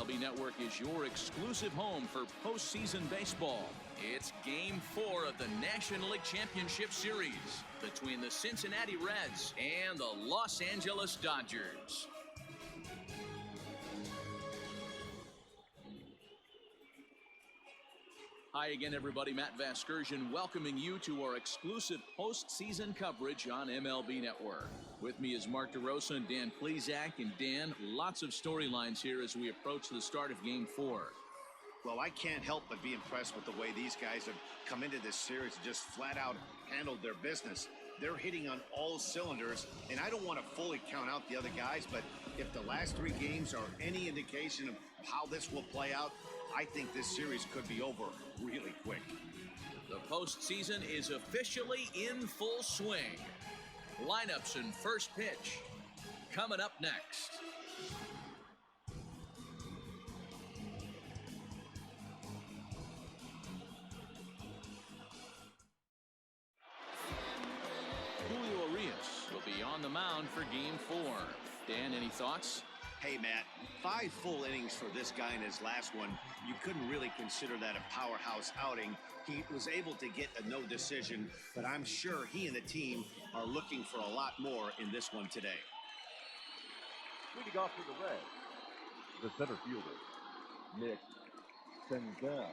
MLB Network is your exclusive home for postseason baseball. It's Game 4 of the National League Championship Series between the Cincinnati Reds and the Los Angeles Dodgers. Hi again, everybody. Matt Vasgersian welcoming you to our exclusive postseason coverage on MLB Network. With me is Mark DeRosa and Dan Plesac. And Dan, lots of storylines here as we approach the start of Game 4. Well, I can't help but be impressed with the way these guys have come into this series and just flat out handled their business. They're hitting on all cylinders, and I don't want to fully count out the other guys, but if the last 3 games are any indication of how this will play out, I think this series could be over really quick. The postseason is officially in full swing. Lineups and first pitch coming up next. Julio Urias will be on the mound for Game 4. Dan, any thoughts? Hey, Matt, 5 full innings for this guy in his last one. You couldn't really consider that a powerhouse outing. He was able to get a no decision, but I'm sure he and the team are looking for a lot more in this one today. Leading off for the Reds, the center fielder, Nick Senzel.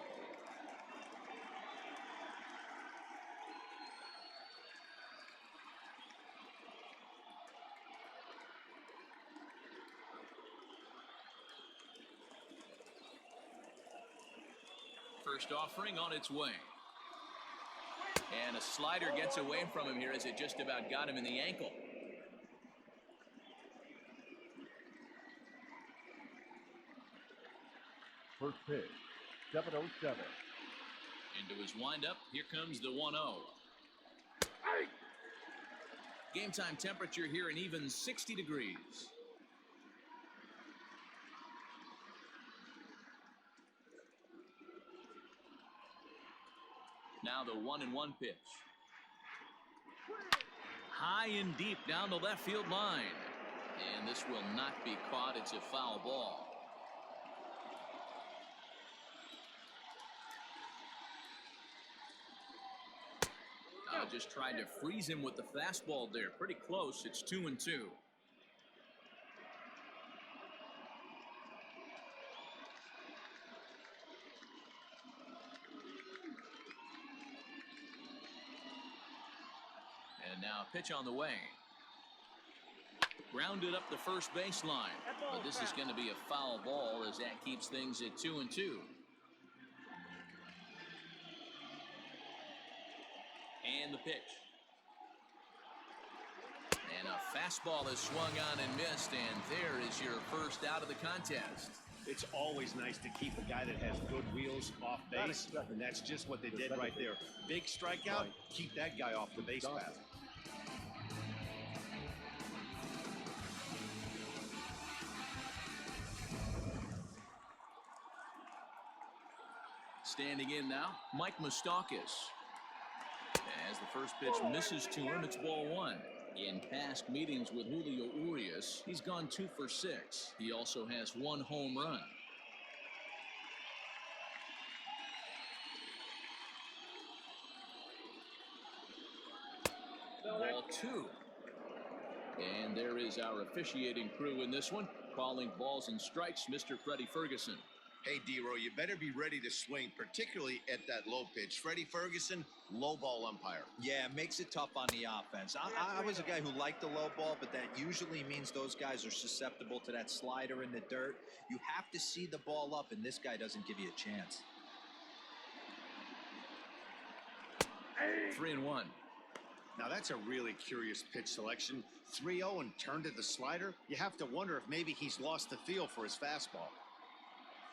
First offering on its way. And a slider gets away from him here as it just about got him in the ankle. First pitch, 7:07. Into his windup, here comes the 1-0. Game time temperature here an even 60 degrees. Now the 1-1 pitch. High and deep down the left field line. And this will not be caught. It's a foul ball. Just tried to freeze him with the fastball there. Pretty close. It's 2-2. And now a pitch on the way. Grounded up the first baseline. But this is going to be a foul ball as that keeps things at 2-2. And the pitch. And a fastball is swung on and missed, and there is your first out of the contest. It's always nice to keep a guy that has good wheels off base, and that's just what they did right there. Big strikeout, keep that guy off the base path. Standing in now, Mike Moustakas. As the first pitch misses to him, it's ball 1. In past meetings with Julio Urias, he's gone 2 for 6. He also has 1 home run. Ball 2. And there is our officiating crew in this one, calling balls and strikes, Mr. Freddie Ferguson. Hey, D-Row, you better be ready to swing, particularly at that low pitch. Freddie Ferguson, low ball umpire. Yeah, makes it tough on the offense. I was a guy who liked the low ball, but that usually means those guys are susceptible to that slider in the dirt. You have to see the ball up, and this guy doesn't give you a chance. 3-1. Now, that's a really curious pitch selection. 3-0 and turned to the slider. You have to wonder if maybe he's lost the feel for his fastball.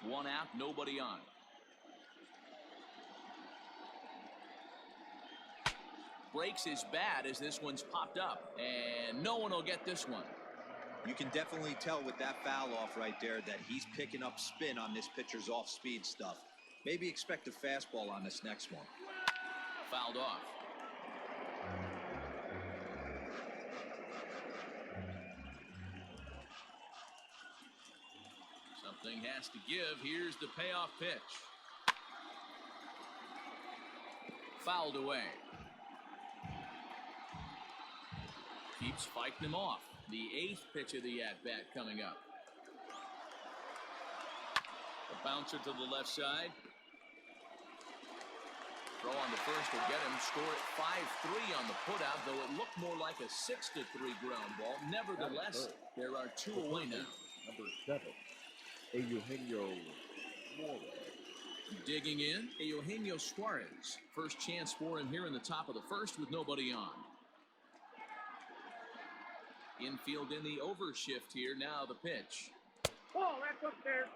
1 out, nobody on. Breaks his bat as this one's popped up, and no one will get this one. You can definitely tell with that foul off right there that he's picking up spin on this pitcher's off-speed stuff. Maybe expect a fastball on this next one. Fouled off. Something has to give. Here's the payoff pitch. Fouled away. Keeps fighting him off. The 8th pitch of the at-bat coming up. A bouncer to the left side. Throw on the first will get him. Score at 5-3 on the putout, though it looked more like a 6-3 ground ball. Nevertheless, there are 2 away now. Number 7, Eugenio Suarez. Digging in, Eugenio Suarez. First chance for him here in the top of the first with nobody on. Infield in the overshift here. Now the pitch. Oh, that's up there.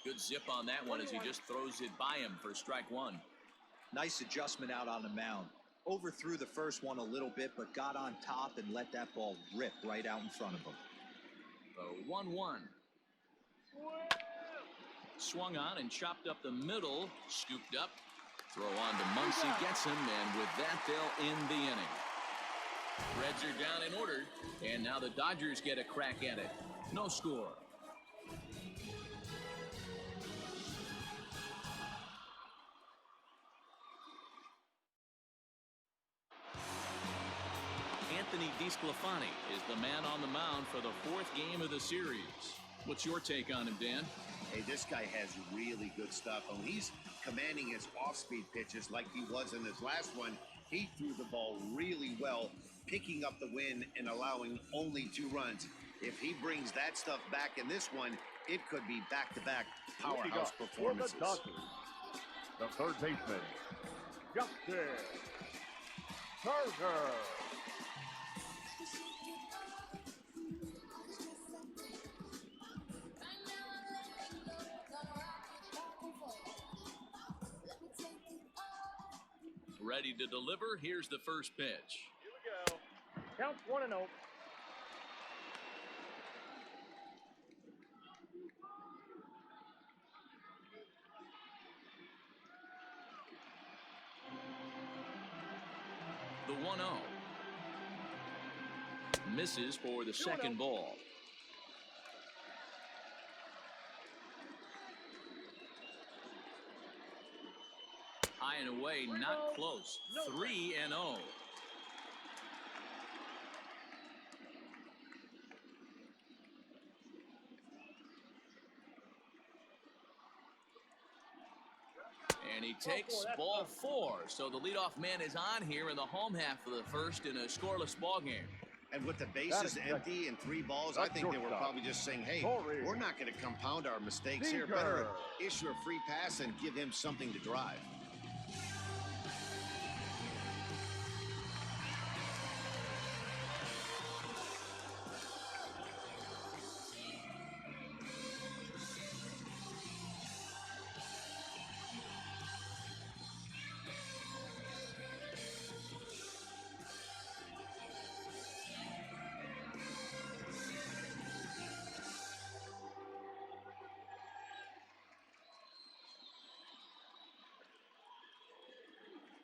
Good zip on that one as he just throws it by him for strike 1. Nice adjustment out on the mound. Overthrew the first one a little bit, but got on top and let that ball rip right out in front of him. The 1-1. Swung on and chopped up the middle. Scooped up. Throw on to Muncy, gets him, and with that, they'll end the inning. Reds are down and ordered, and now the Dodgers get a crack at it. No score. Anthony DeSclafani is the man on the mound for the 4th game of the series. What's your take on him, Dan? Hey, this guy has really good stuff. When he's commanding his off-speed pitches like he was in his last one, he threw the ball really well, picking up the win and allowing only 2 runs. If he brings that stuff back in this one, it could be back-to-back powerhouse performances. For the Dodgers, the third baseman, Justin Turner. Ready to deliver. Here's the first pitch. Here we go. Counts 1-0. The 1-0. Misses for the second ball. High and away, not close. 3-0. And he takes ball 4. So the leadoff man is on here in the home half of the first in a scoreless ball game. And with the bases empty and 3 balls, I think they were probably just saying, hey, we're not going to compound our mistakes here. Better issue a free pass and give him something to drive.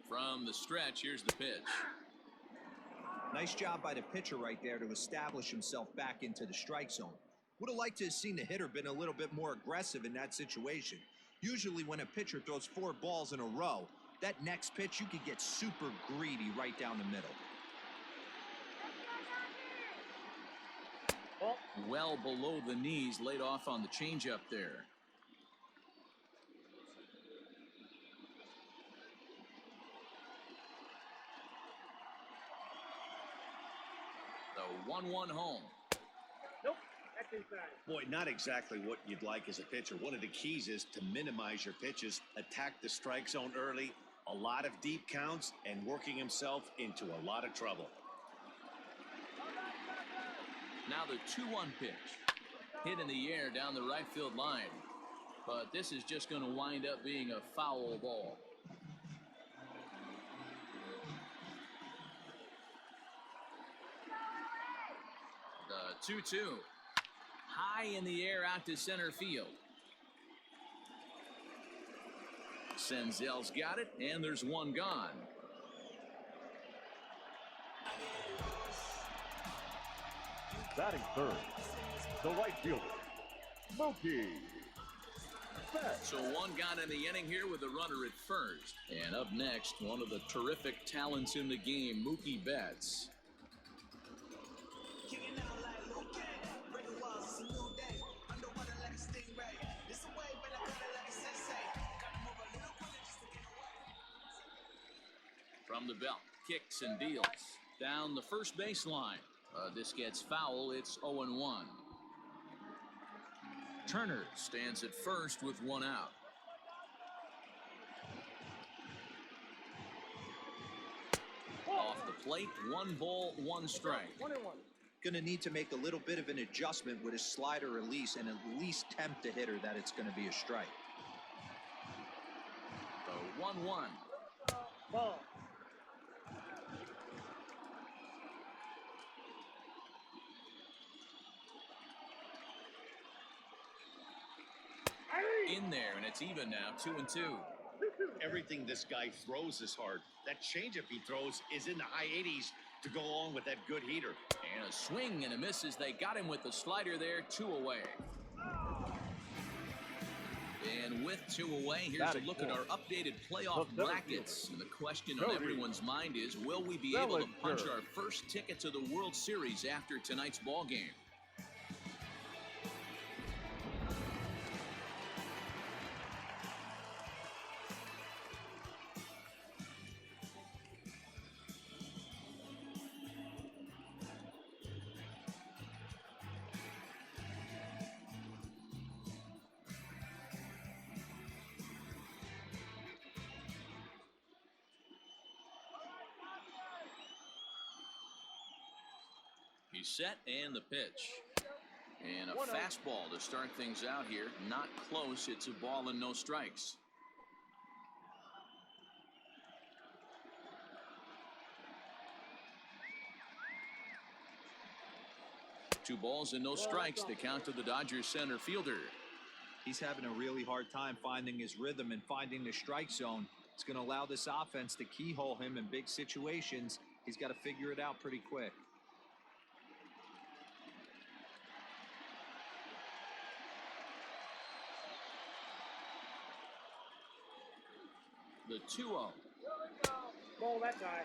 From the stretch, here's the pitch. Nice job by the pitcher right there to establish himself back into the strike zone. Would have liked to have seen the hitter been a little bit more aggressive in that situation. Usually when a pitcher throws 4 balls in a row, that next pitch you could get super greedy right down the middle. Well below the knees, laid off on the changeup there. The 1-1 home. Nope, that's inside. Boy, not exactly what you'd like as a pitcher. One of the keys is to minimize your pitches, attack the strike zone early, a lot of deep counts, and working himself into a lot of trouble. Now the 2-1 pitch. Hit in the air down the right field line. But this is just going to wind up being a foul ball. The 2-2. High in the air out to center field. Senzel's got it, and there's one gone. Batting third, the right fielder, Mookie Betts. So one gone in the inning here with a runner at first. And up next, one of the terrific talents in the game, Mookie Betts. From the belt, kicks and deals. Down the first baseline. This gets foul. It's 0-1. Turner stands at first with one out. Off the plate, 1 ball, 1 strike. 1-1. Going to need to make a little bit of an adjustment with his slider release and at least tempt the hitter that it's going to be a strike. The 1-1. Ball. In there, and it's even now, 2-2. Everything this guy throws is hard. That changeup he throws is in the high 80s to go along with that good heater. And a swing and a miss as they got him with the slider there, 2 away. And with 2 away, here's a look at our updated playoff brackets. And the question on everyone's mind is, will we be able to punch our first ticket to the World Series after tonight's ball game? He's set, and the pitch. And a fastball to start things out here. Not close. It's a ball and no strikes. Two balls and no strikes. The count to the Dodgers center fielder. He's having a really hard time finding his rhythm and finding the strike zone. It's going to allow this offense to keyhole him in big situations. He's got to figure it out pretty quick. The 2-0. Ball that guy.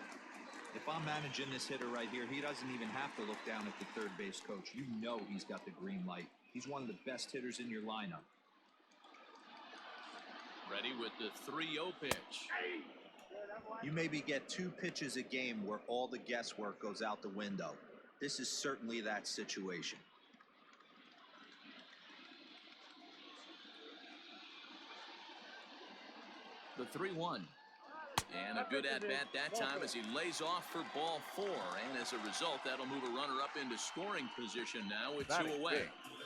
If I'm managing this hitter right here, he doesn't even have to look down at the third base coach. You know he's got the green light. He's one of the best hitters in your lineup. Ready with the 3-0 pitch. You maybe get 2 pitches a game where all the guesswork goes out the window. This is certainly that situation. The 3-1. And a good at-bat that time as he lays off for ball 4. And as a result, that'll move a runner up into scoring position now with 2 away.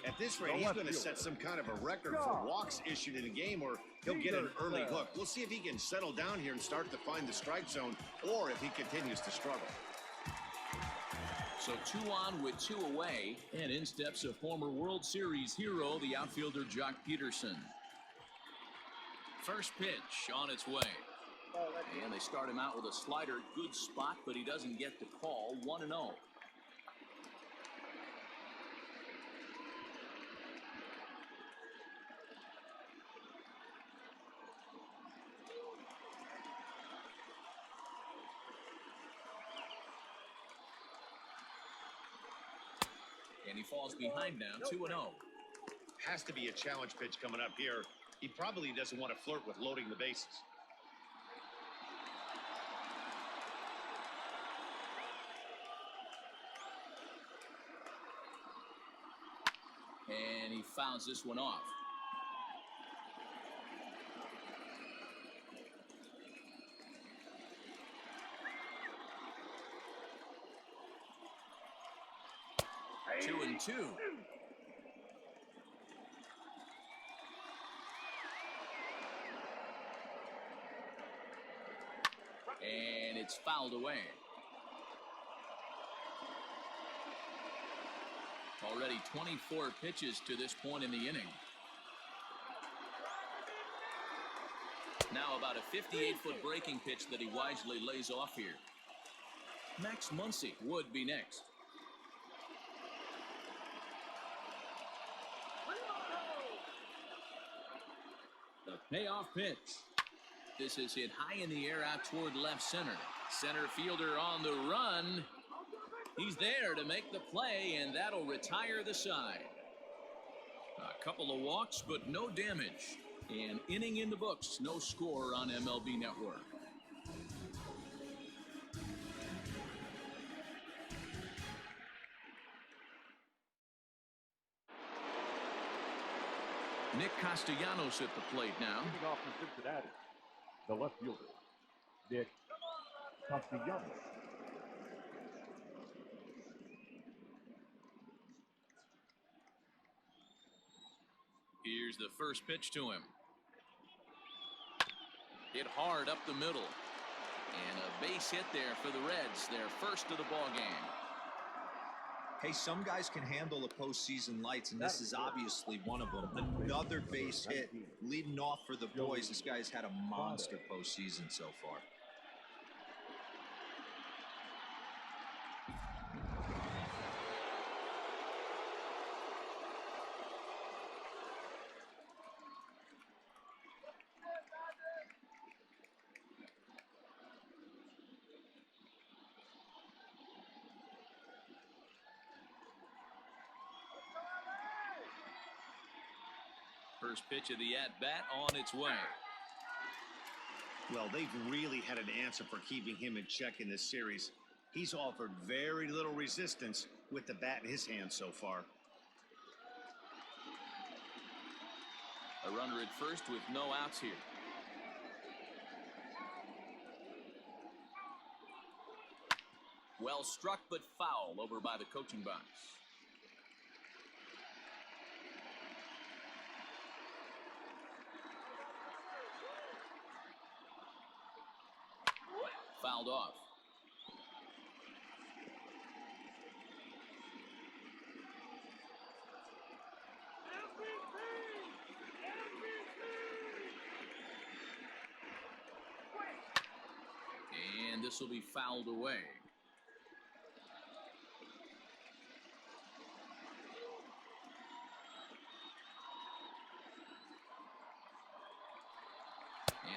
At this rate, he's going to set some kind of a record for walks issued in a game, or he'll get an early hook. We'll see if he can settle down here and start to find the strike zone, or if he continues to struggle. So 2 on with 2 away, and in steps a former World Series hero, the outfielder Jock Peterson. First pitch on its way. And they start him out with a slider. Good spot, but he doesn't get the call. 1-0. And he falls behind now, 2-0. Has to be a challenge pitch coming up here. He probably doesn't want to flirt with loading the bases. And he fouls this one off. Hey. 2-2. And it's fouled away. Already 24 pitches to this point in the inning. Now How about a 58-foot breaking pitch that he wisely lays off here? Max Muncy would be next. The payoff pitch. This is hit high in the air out toward left center. Center fielder on the run. He's there to make the play, and that'll retire the side. A couple of walks, but no damage. An inning in the books, no score on MLB Network. Nick Castellanos at the plate now. Leading off for Cincinnati, the left fielder, Nick Castellanos. Here's the first pitch to him. Hit hard up the middle. And a base hit there for the Reds, their first of the ball game. Hey, some guys can handle the postseason lights, and this is obviously one of them. Another base hit leading off for the boys. This guy's had a monster postseason so far. First pitch of the at-bat on its way. Well, they've really had an answer for keeping him in check in this series. He's offered very little resistance with the bat in his hand so far. A runner at first with no outs here. Well struck, but foul over by the coaching box. Fouled off. And this will be fouled away.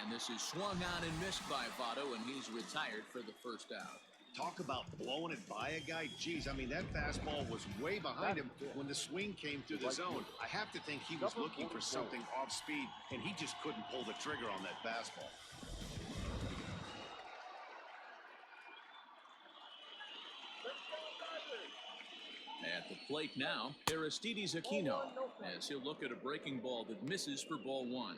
And this is swung on and missed by Votto, and he's retired for the first out. Talk about blowing it by a guy. Geez, I mean, that fastball was way behind him when the swing came through the zone. I have to think he was looking for something off speed, and he just couldn't pull the trigger on that fastball. At the plate now, Aristides Aquino, as he'll look at a breaking ball that misses for ball one.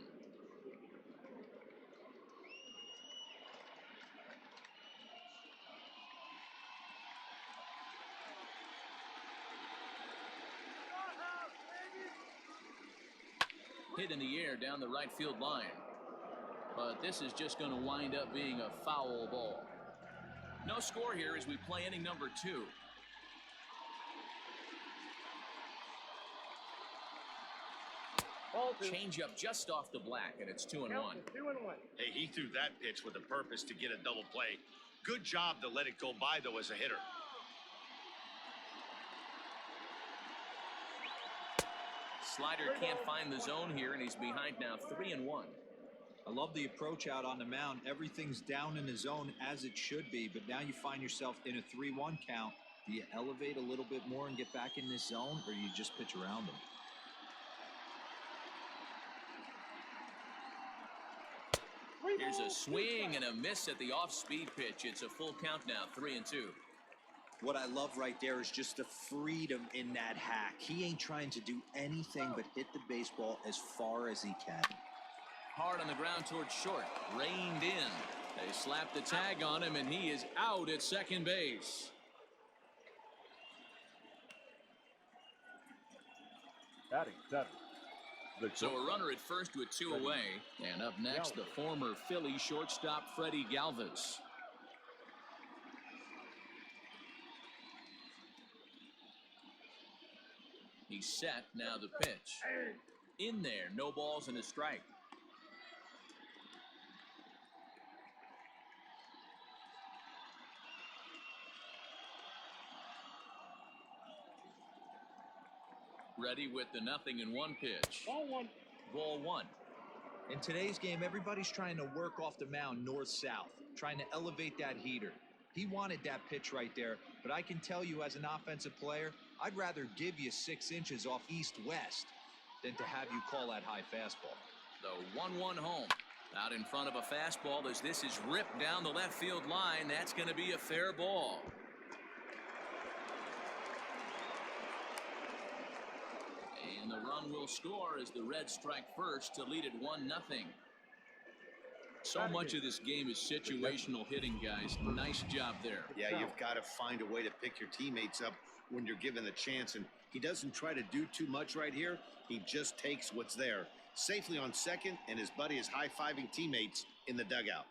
Hit in the air down the right field line. But this is just going to wind up being a foul ball. No score here as we play inning number 2. Change up just off the black, and it's 2-1. Hey, he threw that pitch with a purpose to get a double play. Good job to let it go by, though, as a hitter. Slider can't find the zone here, and he's behind now 3-1. I love the approach out on the mound. Everything's down in the zone as it should be, but now you find yourself in a 3-1 count. Do you elevate a little bit more and get back in this zone, or you just pitch around them? Here's a swing and a miss at the off-speed pitch. It's a full count now, 3-2. What I love right there is just the freedom in that hack. He ain't trying to do anything but hit the baseball as far as he can. Hard on the ground towards short. Reined in. They slap the tag on him, and he is out at second base. Batting 7. So a runner at first with 2 away. And up next, the former Philly shortstop, Freddie Galvis. He's set, now the pitch. In there, no balls and a strike. Ready with the 0-1 pitch. Ball one. Ball one. In today's game, everybody's trying to work off the mound north-south, trying to elevate that heater. He wanted that pitch right there, but I can tell you as an offensive player, I'd rather give you 6 inches off east-west than to have you call that high fastball. The 1-1 home. Out in front of a fastball as this is ripped down the left field line. That's going to be a fair ball. And the run will score as the Reds strike first to lead it 1-0. So much of this game is situational hitting, guys. Nice job there. Yeah, you've got to find a way to pick your teammates up when you're given the chance, and he doesn't try to do too much right here. He just takes what's there. Safely on second, and his buddy is high-fiving teammates in the dugout.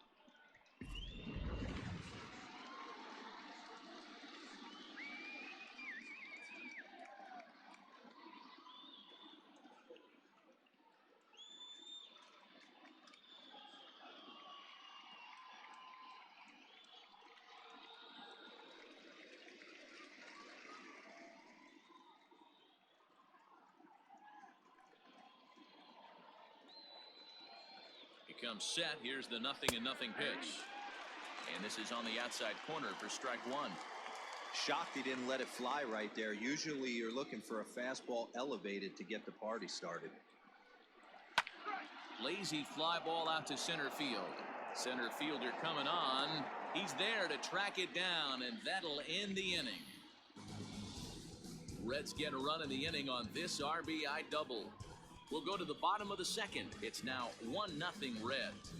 Comes set. Here's the 0-0 pitch. And this is on the outside corner for strike one. Shocked he didn't let it fly right there. Usually you're looking for a fastball elevated to get the party started. Lazy fly ball out to center field. Center fielder coming on. He's there to track it down, and that'll end the inning. Reds get a run in the inning on this RBI double. We'll go to the bottom of the second. It's now 1-0 Reds.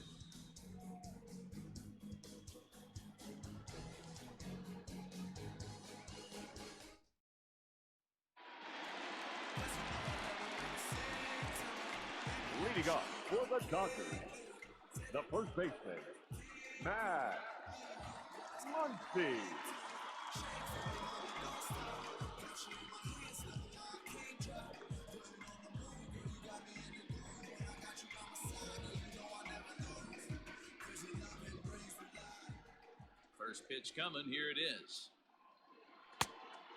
Leading up for the Dodgers, the first baseman, Matt Muncy. First pitch coming. Here it is.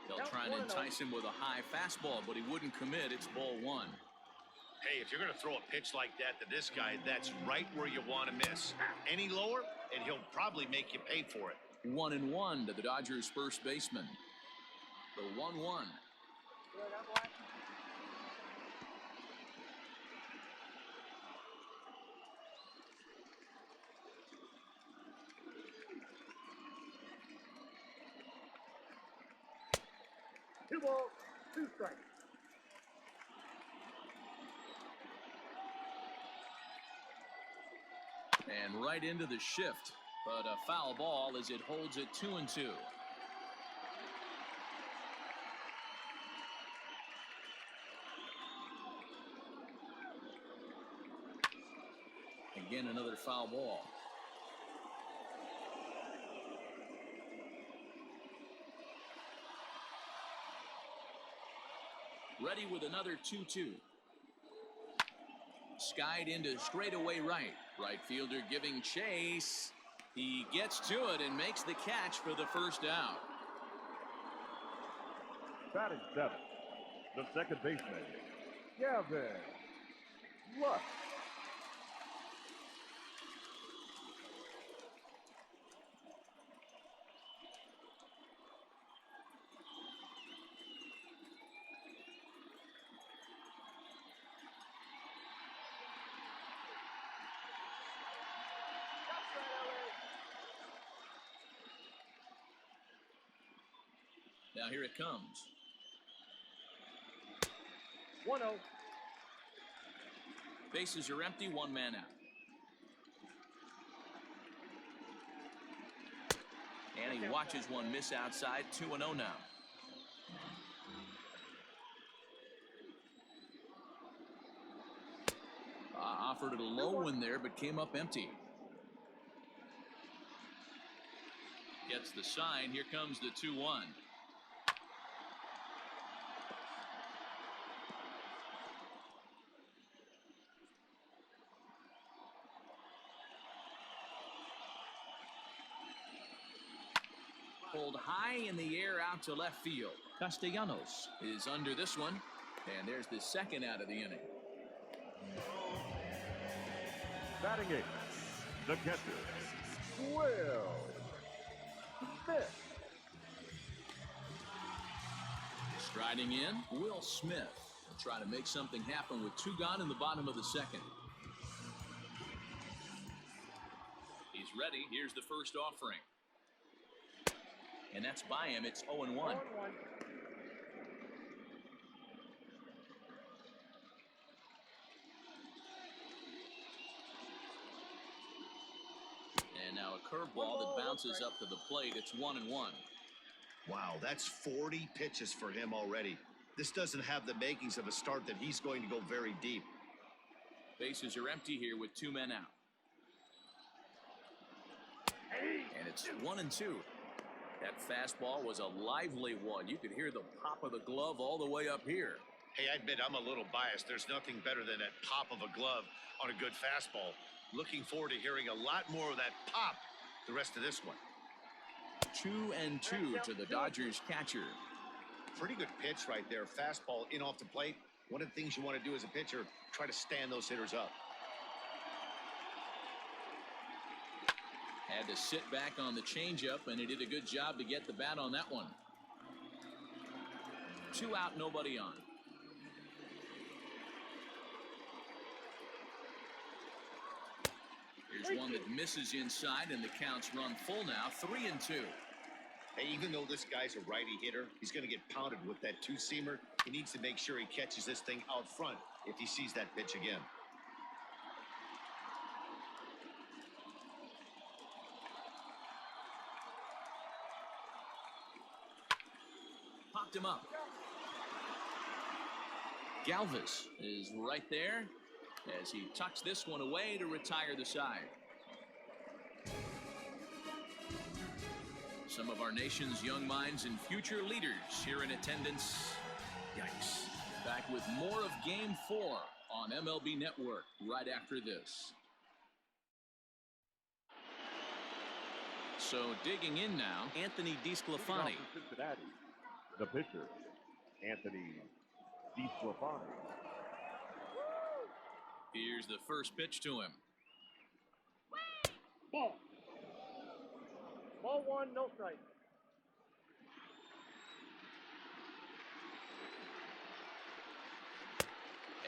They'll try and entice him with a high fastball, but he wouldn't commit. It's ball one. Hey, if you're going to throw a pitch like that to this guy, that's right where you want to miss. Any lower, and he'll probably make you pay for it. 1-1 to the Dodgers' first baseman. The 1-1. Two balls, two strikes. And right into the shift, but a foul ball as it holds it 2-2. Again, another foul ball. Ready with another 2-2. Skied into straightaway right. Right fielder giving chase. He gets to it and makes the catch for the first out. Batting seventh, the second baseman, Gavin Lux. Now here it comes. 1-0. Bases are empty, one man out. And he watches one miss outside. 2-0 now. Offered it a low one there, but came up empty. Gets the sign. Here comes the 2-1. Pulled high in the air out to left field. Castellanos is under this one. And there's the second out of the inning. Batting eighth, the catcher, Will Smith. Striding in, Will Smith will try to make something happen with 2 gone in the bottom of the second. He's ready. Here's the first offering. And that's by him. It's 0-1. And now a curveball that bounces up to the plate. It's 1-1. Wow, that's 40 pitches for him already. This doesn't have the makings of a start that he's going to go very deep. Bases are empty here with 2 men out. And it's 1-2. That fastball was a lively one. You could hear the pop of the glove all the way up here. Hey, I admit I'm a little biased. There's nothing better than that pop of a glove on a good fastball. Looking forward to hearing a lot more of that pop the rest of this one. 2-2 to the Dodgers catcher. Pretty good pitch right there. Fastball in off the plate. One of the things you want to do as a pitcher, try to stand those hitters up. Had to sit back on the changeup, and he did a good job to get the bat on that one. 2 out, nobody on. Here's one that misses inside, and the count's run full now. 3-2. Hey, even though this guy's a righty hitter, he's going to get pounded with that 2-seamer. He needs to make sure he catches this thing out front if he sees that pitch again. Popped him up. Galvis is right there as he tucks this one away to retire the side. Some of our nation's young minds and future leaders here in attendance. Yikes. Back with more of Game 4 on MLB Network right after this. So digging in now, Anthony DeSclafani. Cincinnati, the pitcher, Anthony DeSclafani. Here's the first pitch to him. Ball. Ball 1, no strike.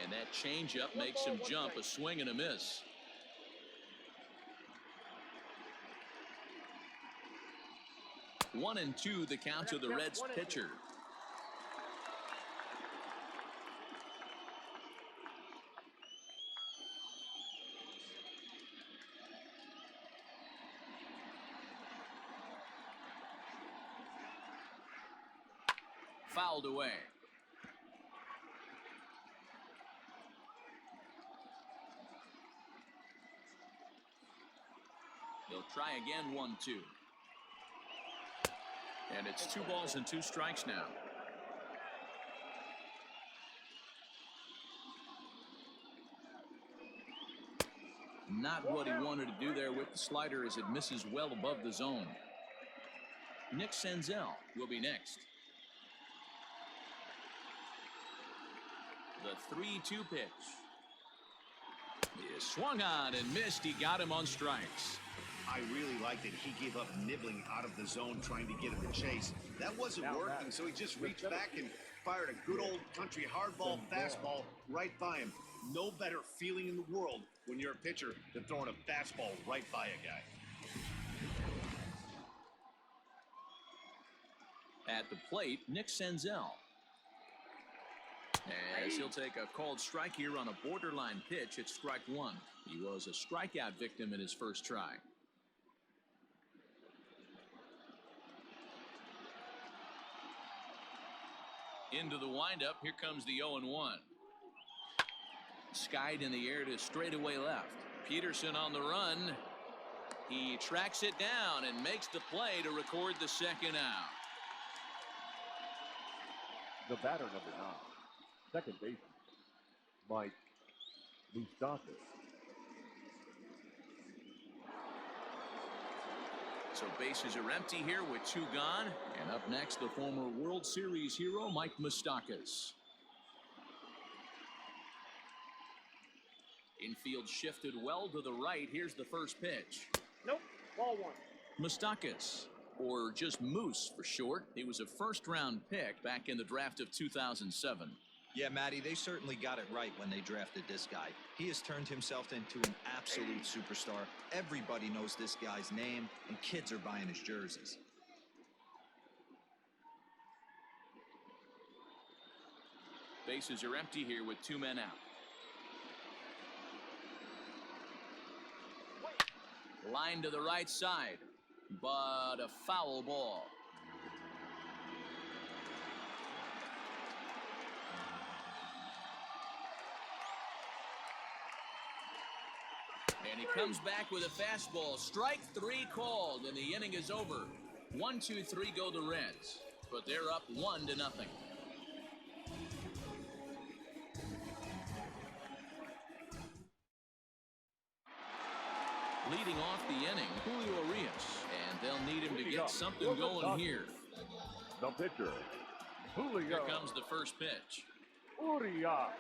And that changeup makes him jump. A swing and a miss. One and two, the count to the Reds pitcher. Fouled away. They'll try again, 1-2. And it's 2 balls and 2 strikes now. Not what he wanted to do there with the slider as it misses well above the zone. Nick Senzel will be next. The 3-2 pitch. He is swung on and missed. He got him on strikes. I really like that he gave up nibbling out of the zone trying to get him to chase. That wasn't working, so he just reached back and fired a good old country hardball fastball right by him. No better feeling in the world when you're a pitcher than throwing a fastball right by a guy. At the plate, Nick Senzel. As he'll take a called strike here on a borderline pitch at strike 1. He was a strikeout victim in his first try. Into the windup. Here comes the 0-1. Skied in the air to straightaway left. Peterson on the run. He tracks it down and makes the play to record the second out. The batter, number 9, second baseman, Mike Moustakas. So bases are empty here with 2 gone. And up next, the former World Series hero, Mike Moustakas. Infield shifted well to the right. Here's the first pitch. Nope. Ball one. Moustakas, or just Moose for short. He was a first-round pick back in the draft of 2007. Yeah, Matty, they certainly got it right when they drafted this guy. He has turned himself into an absolute superstar. Everybody knows this guy's name, and kids are buying his jerseys. Bases are empty here with 2 men out. Line to the right side, but a foul ball. And he comes back with a fastball. Strike 3 called, and the inning is over. 1-2-3 go the Reds, but they're up 1-0. Leading off the inning, Julio Urias, and they'll need him to get something going here. The pitcher, Julio. Here comes the first pitch. Urias.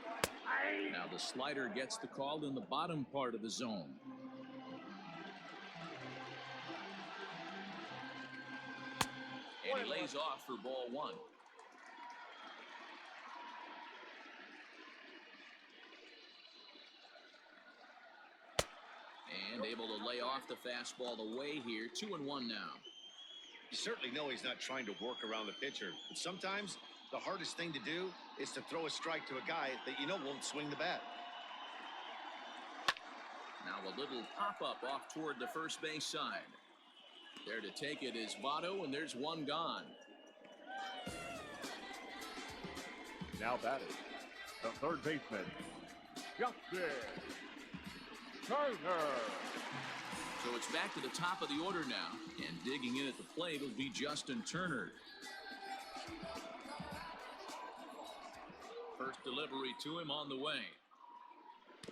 Now the slider gets the call in the bottom part of the zone. And he lays off for ball 1. And able to lay off the fastball away here. 2-1 now. You certainly know he's not trying to work around the pitcher, but sometimes the hardest thing to do is to throw a strike to a guy that you know won't swing the bat. Now a little pop-up off toward the first base side. There to take it is Votto, and there's one gone. Now batting, the third baseman, Justin Turner. So it's back to the top of the order now, and digging in at the plate will be Justin Turner. First delivery to him on the way.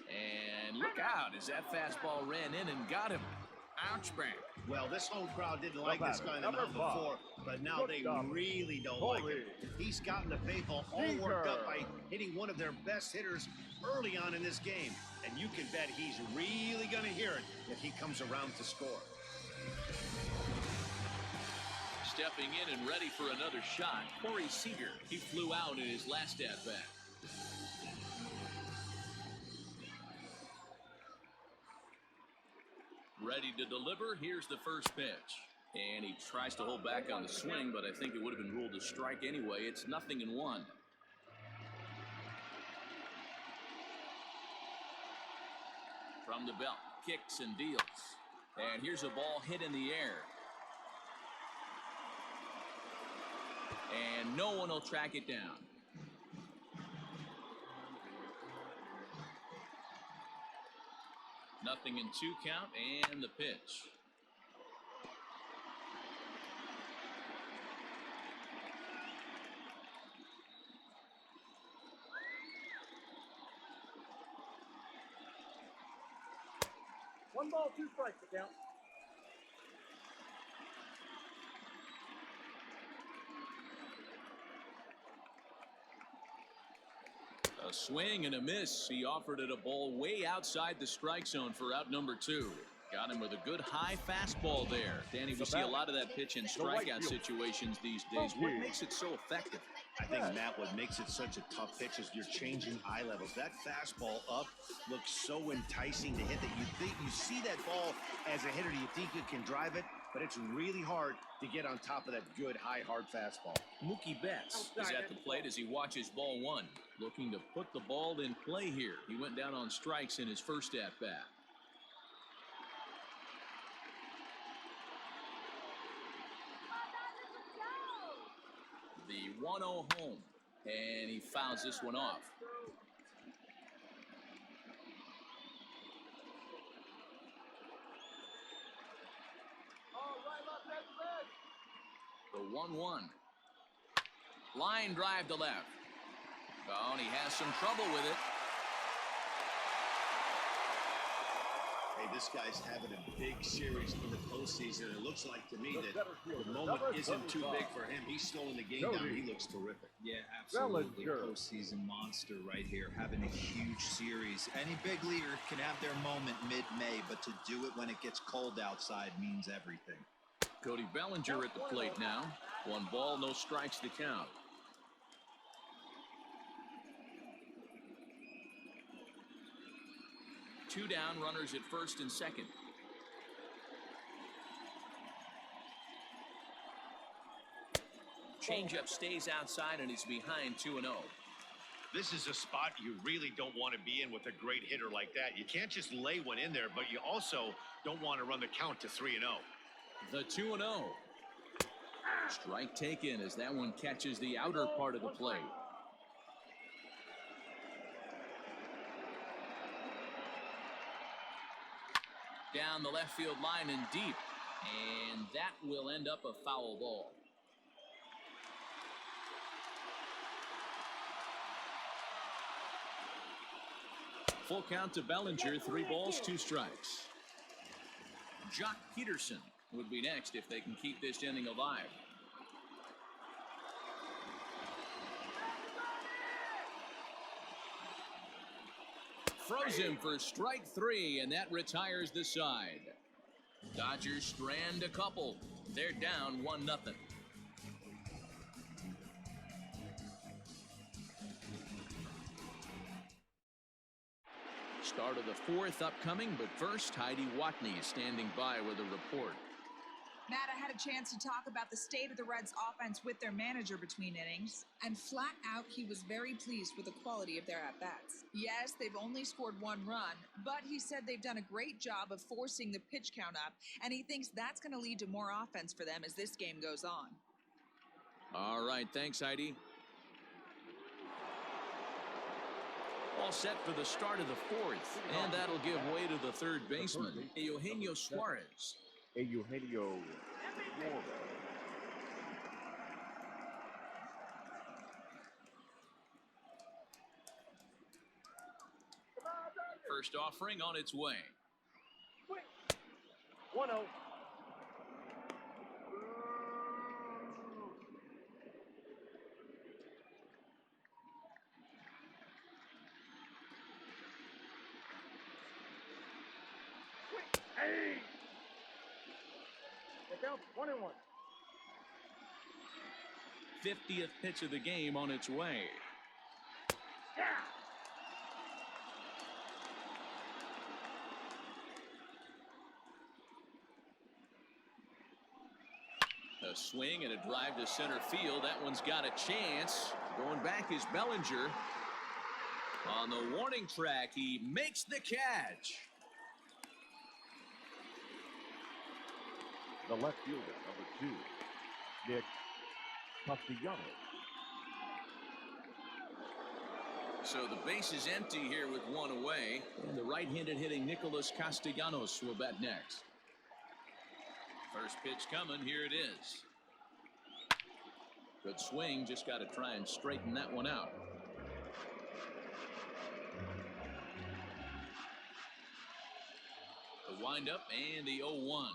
And look out as that fastball ran in and got him. Ouch back. Well, this home crowd didn't like this guy in the mound before, but now they really don't like him. He's gotten the baseball all worked up by hitting one of their best hitters early on in this game. And you can bet he's really going to hear it if he comes around to score. Stepping in and ready for another shot, Corey Seager. He flew out in his last at-bat. Ready to deliver. Here's the first pitch. And he tries to hold back on the swing, but I think it would have been ruled a strike anyway. It's 0-1. From the belt, kicks and deals. And here's a ball hit in the air. And no one will track it down. Nothing in 2 count, and the pitch. One ball, 2 strikes to count. A swing and a miss. He offered it a ball way outside the strike zone for out number 2. Got him with a good high fastball there. Danny, we see a lot of that pitch in strikeout situations these days. What makes it so effective? I think, Matt, what makes it such a tough pitch is you're changing eye levels. That fastball up looks so enticing to hit that you see that ball as a hitter, you think you can drive it, but it's really hard to get on top of that good, high, hard fastball. Mookie Betts is at the plate as he watches ball 1, looking to put the ball in play here. He went down on strikes in his first at-bat. The 1-0 home, and he fouls this one off. The 1-1. Line drive to left. Oh, and he has some trouble with it. Hey, this guy's having a big series in the postseason. It looks like to me that the moment isn't too big for him. He's slowing the game down. He looks terrific. Yeah, absolutely. Postseason monster right here, having a huge series. Any big leaguer can have their moment mid-May, but to do it when it gets cold outside means everything. Cody Bellinger at the plate now. 1 ball, no strikes to count. Two down, runners at first and second. Changeup stays outside and he's behind 2-0. This is a spot you really don't want to be in with a great hitter like that. You can't just lay one in there, but you also don't want to run the count to 3-0. The 2-0. Strike taken as that one catches the outer part of the plate. Down the left field line and deep. And that will end up a foul ball. Full count to Bellinger, 3 balls, 2 strikes. Jock Peterson would be next if they can keep this inning alive. Throws him for strike 3, and that retires the side. Dodgers strand a couple. They're down 1-0. Start of the 4th upcoming, but first, Heidi Watney is standing by with a report. Matt, I had a chance to talk about the state of the Reds' offense with their manager between innings, and flat out, he was very pleased with the quality of their at-bats. Yes, they've only scored 1 run, but he said they've done a great job of forcing the pitch count up, and he thinks that's going to lead to more offense for them as this game goes on. All right, thanks, Heidi. All set for the start of the 4th, and that'll give way to the 3rd baseman, Eugenio Suarez. Eugenio Suarez. First offering on its way. 1-0. Hey! Get down 1-1. 50th pitch of the game on its way. Yeah! A swing and a drive to center field. That one's got a chance. Going back is Bellinger. On the warning track, he makes the catch. The left fielder, number 2, Nick Castellanos. So the base is empty here with 1 away. And the right-handed hitting Nicholas Castellanos will bat next. First pitch coming. Here it is. Good swing. Just got to try and straighten that one out. The windup and the 0-1.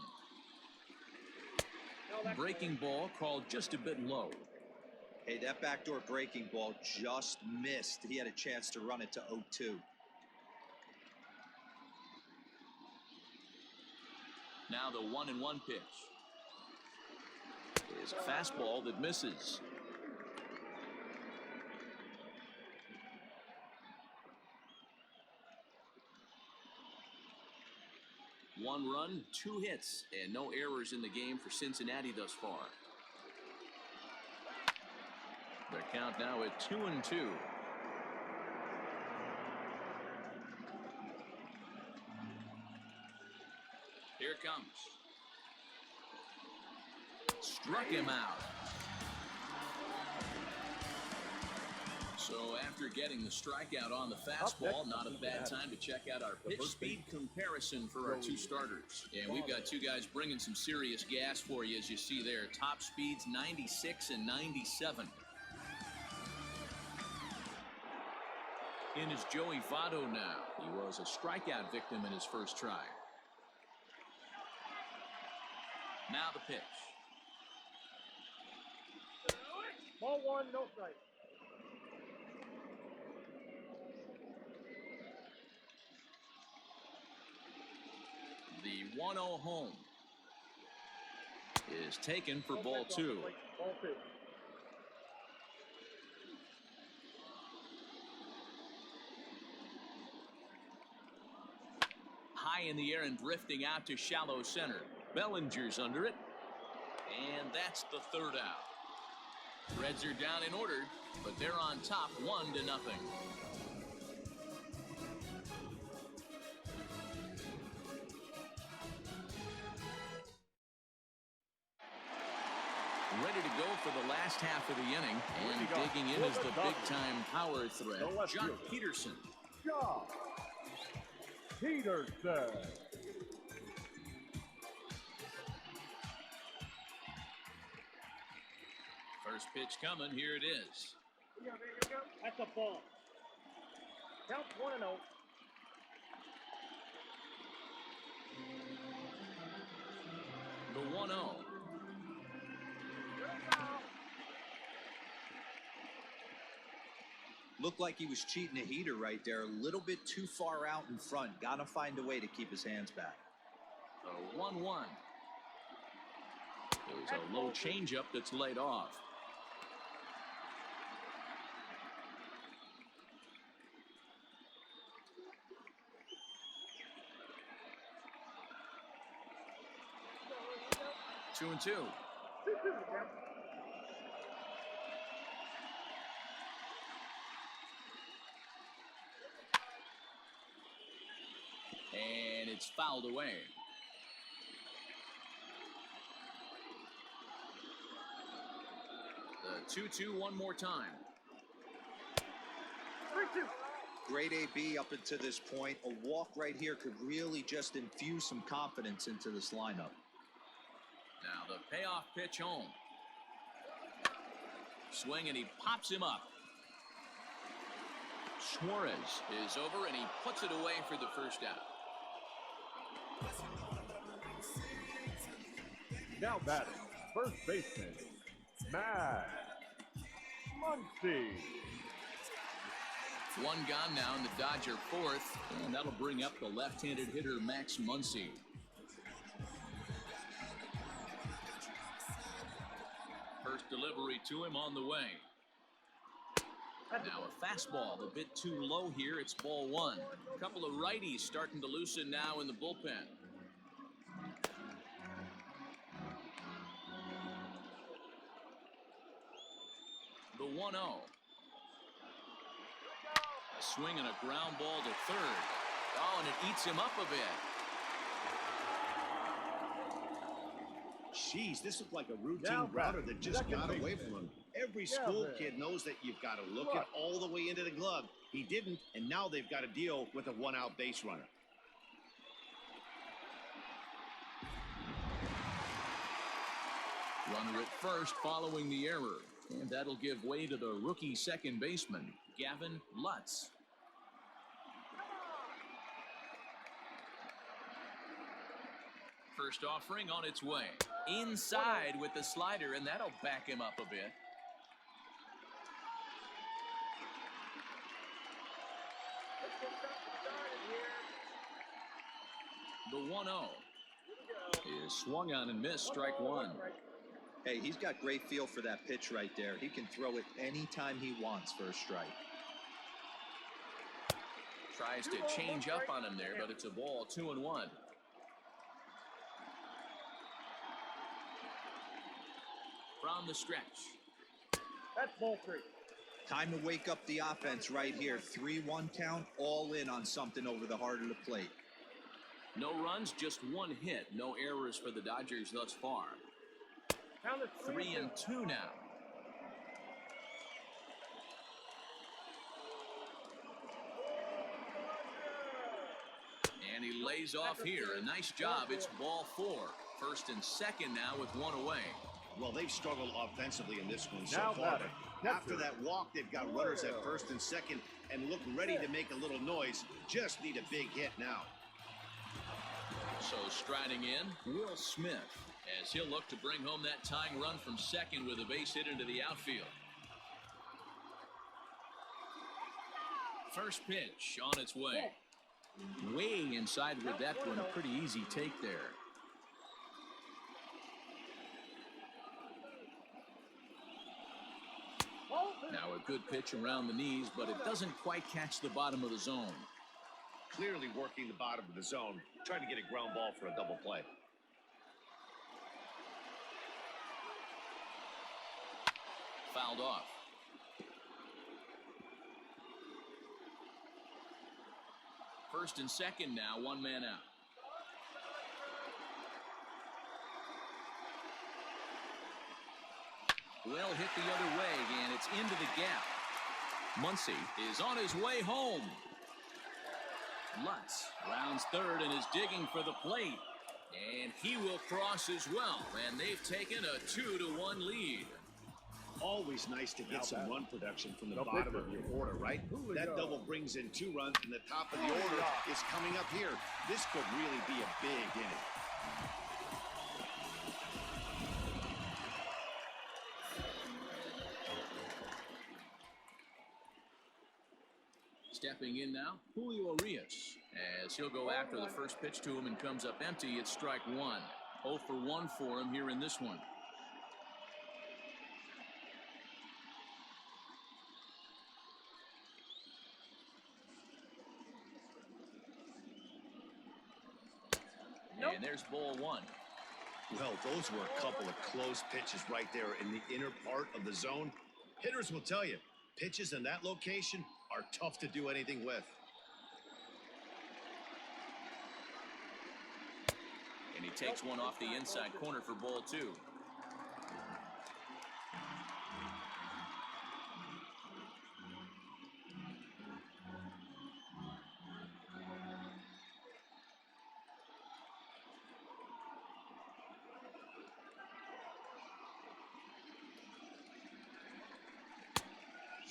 Breaking ball called just a bit low. Hey, that backdoor breaking ball just missed. He had a chance to run it to 0-2. Now the 1-1 pitch. It's a fastball that misses. One run, 2 hits, and no errors in the game for Cincinnati thus far. Their count now at 2-2. Here it comes. Struck him out. So after getting the strikeout on the fastball, not a bad time to check out our pitch speed comparison for our 2 starters. And we've got 2 guys bringing some serious gas for you, as you see there. Top speeds 96 and 97. In is Joey Votto now. He was a strikeout victim in his first try. Now the pitch. Ball one, no strike. The 1-0 home is taken for ball two. Ball two. High in the air and drifting out to shallow center. Bellinger's under it. And that's the third out. Reds are down in order, but they're on top 1-0. Ready to go for the last half of the inning, and digging in is the big-time power threat, Jock Peterson. Jock Peterson. First pitch coming, here it is. That's a ball. Count 1-0. The 1-0. Looked like he was cheating a heater right there. A little bit too far out in front. Got to find a way to keep his hands back. The 1-1. There's a low changeup that's laid off. Two and two. And it's fouled away. The 2-2 one more time. 3-2. Great AB up until this point. A walk right here could really just infuse some confidence into this lineup. Now the payoff pitch home. Swing, and he pops him up. Suarez is over, and he puts it away for the first out. Now batting, first baseman, Matt Muncy. One gone now in the Dodger fourth, and that'll bring up the left-handed hitter Max Muncy. First delivery to him on the way. Now a fastball a bit too low here. It's ball one. A couple of righties starting to loosen now in the bullpen. The 1-0. A swing and a ground ball to third. Oh, and it eats him up a bit. Jeez, this looked like a routine grounder that just got away from him. Every school kid knows that you've got to look it all the way into the glove. He didn't, and now they've got to deal with a one-out base runner. Runner at first following the error, and that'll give way to the rookie second baseman, Gavin Lutz. First offering on its way. Inside with the slider, and that'll back him up a bit. The 1-0 is swung on and missed, strike one. Hey, he's got great feel for that pitch right there. He can throw it anytime he wants for a strike. Tries to change up on him there, but it's a ball, 2-1. From the stretch. That's ball three. Time to wake up the offense right here. 3-1 count, all in on something over the heart of the plate. No runs, just one hit. No errors for the Dodgers thus far. 3-2 now. And he lays off here. A nice job. It's ball four. First and second now with one away. Well, they've struggled offensively in this one so far, but after that walk, they've got runners at first and second and look ready to make a little noise. Just need a big hit now. So striding in, Will Smith. as he'll look to bring home that tying run from second with a base hit into the outfield. First pitch on its way. Way inside with that one. A pretty easy take there. Now a good pitch around the knees, but it doesn't quite catch the bottom of the zone. Clearly working the bottom of the zone, trying to get a ground ball for a double play. Fouled off. First and second now, one man out. Well hit the other way, and it's into the gap. Muncy is on his way home. Lutz rounds third and is digging for the plate. And he will cross as well, and they've taken a 2-1 lead. Always nice to get some run production from the bottom of your order, right? That double brings in 2 runs, and the top of the order is coming up here. This could really be a big inning. Stepping in now, Julio Urias, as he'll go after the first pitch to him and comes up empty. It's strike one. 0 for 1 for him here in this one. And there's ball one. Well, those were a couple of close pitches right there in the inner part of the zone. Hitters will tell you, pitches in that location are tough to do anything with. And he takes one off the inside corner for ball two.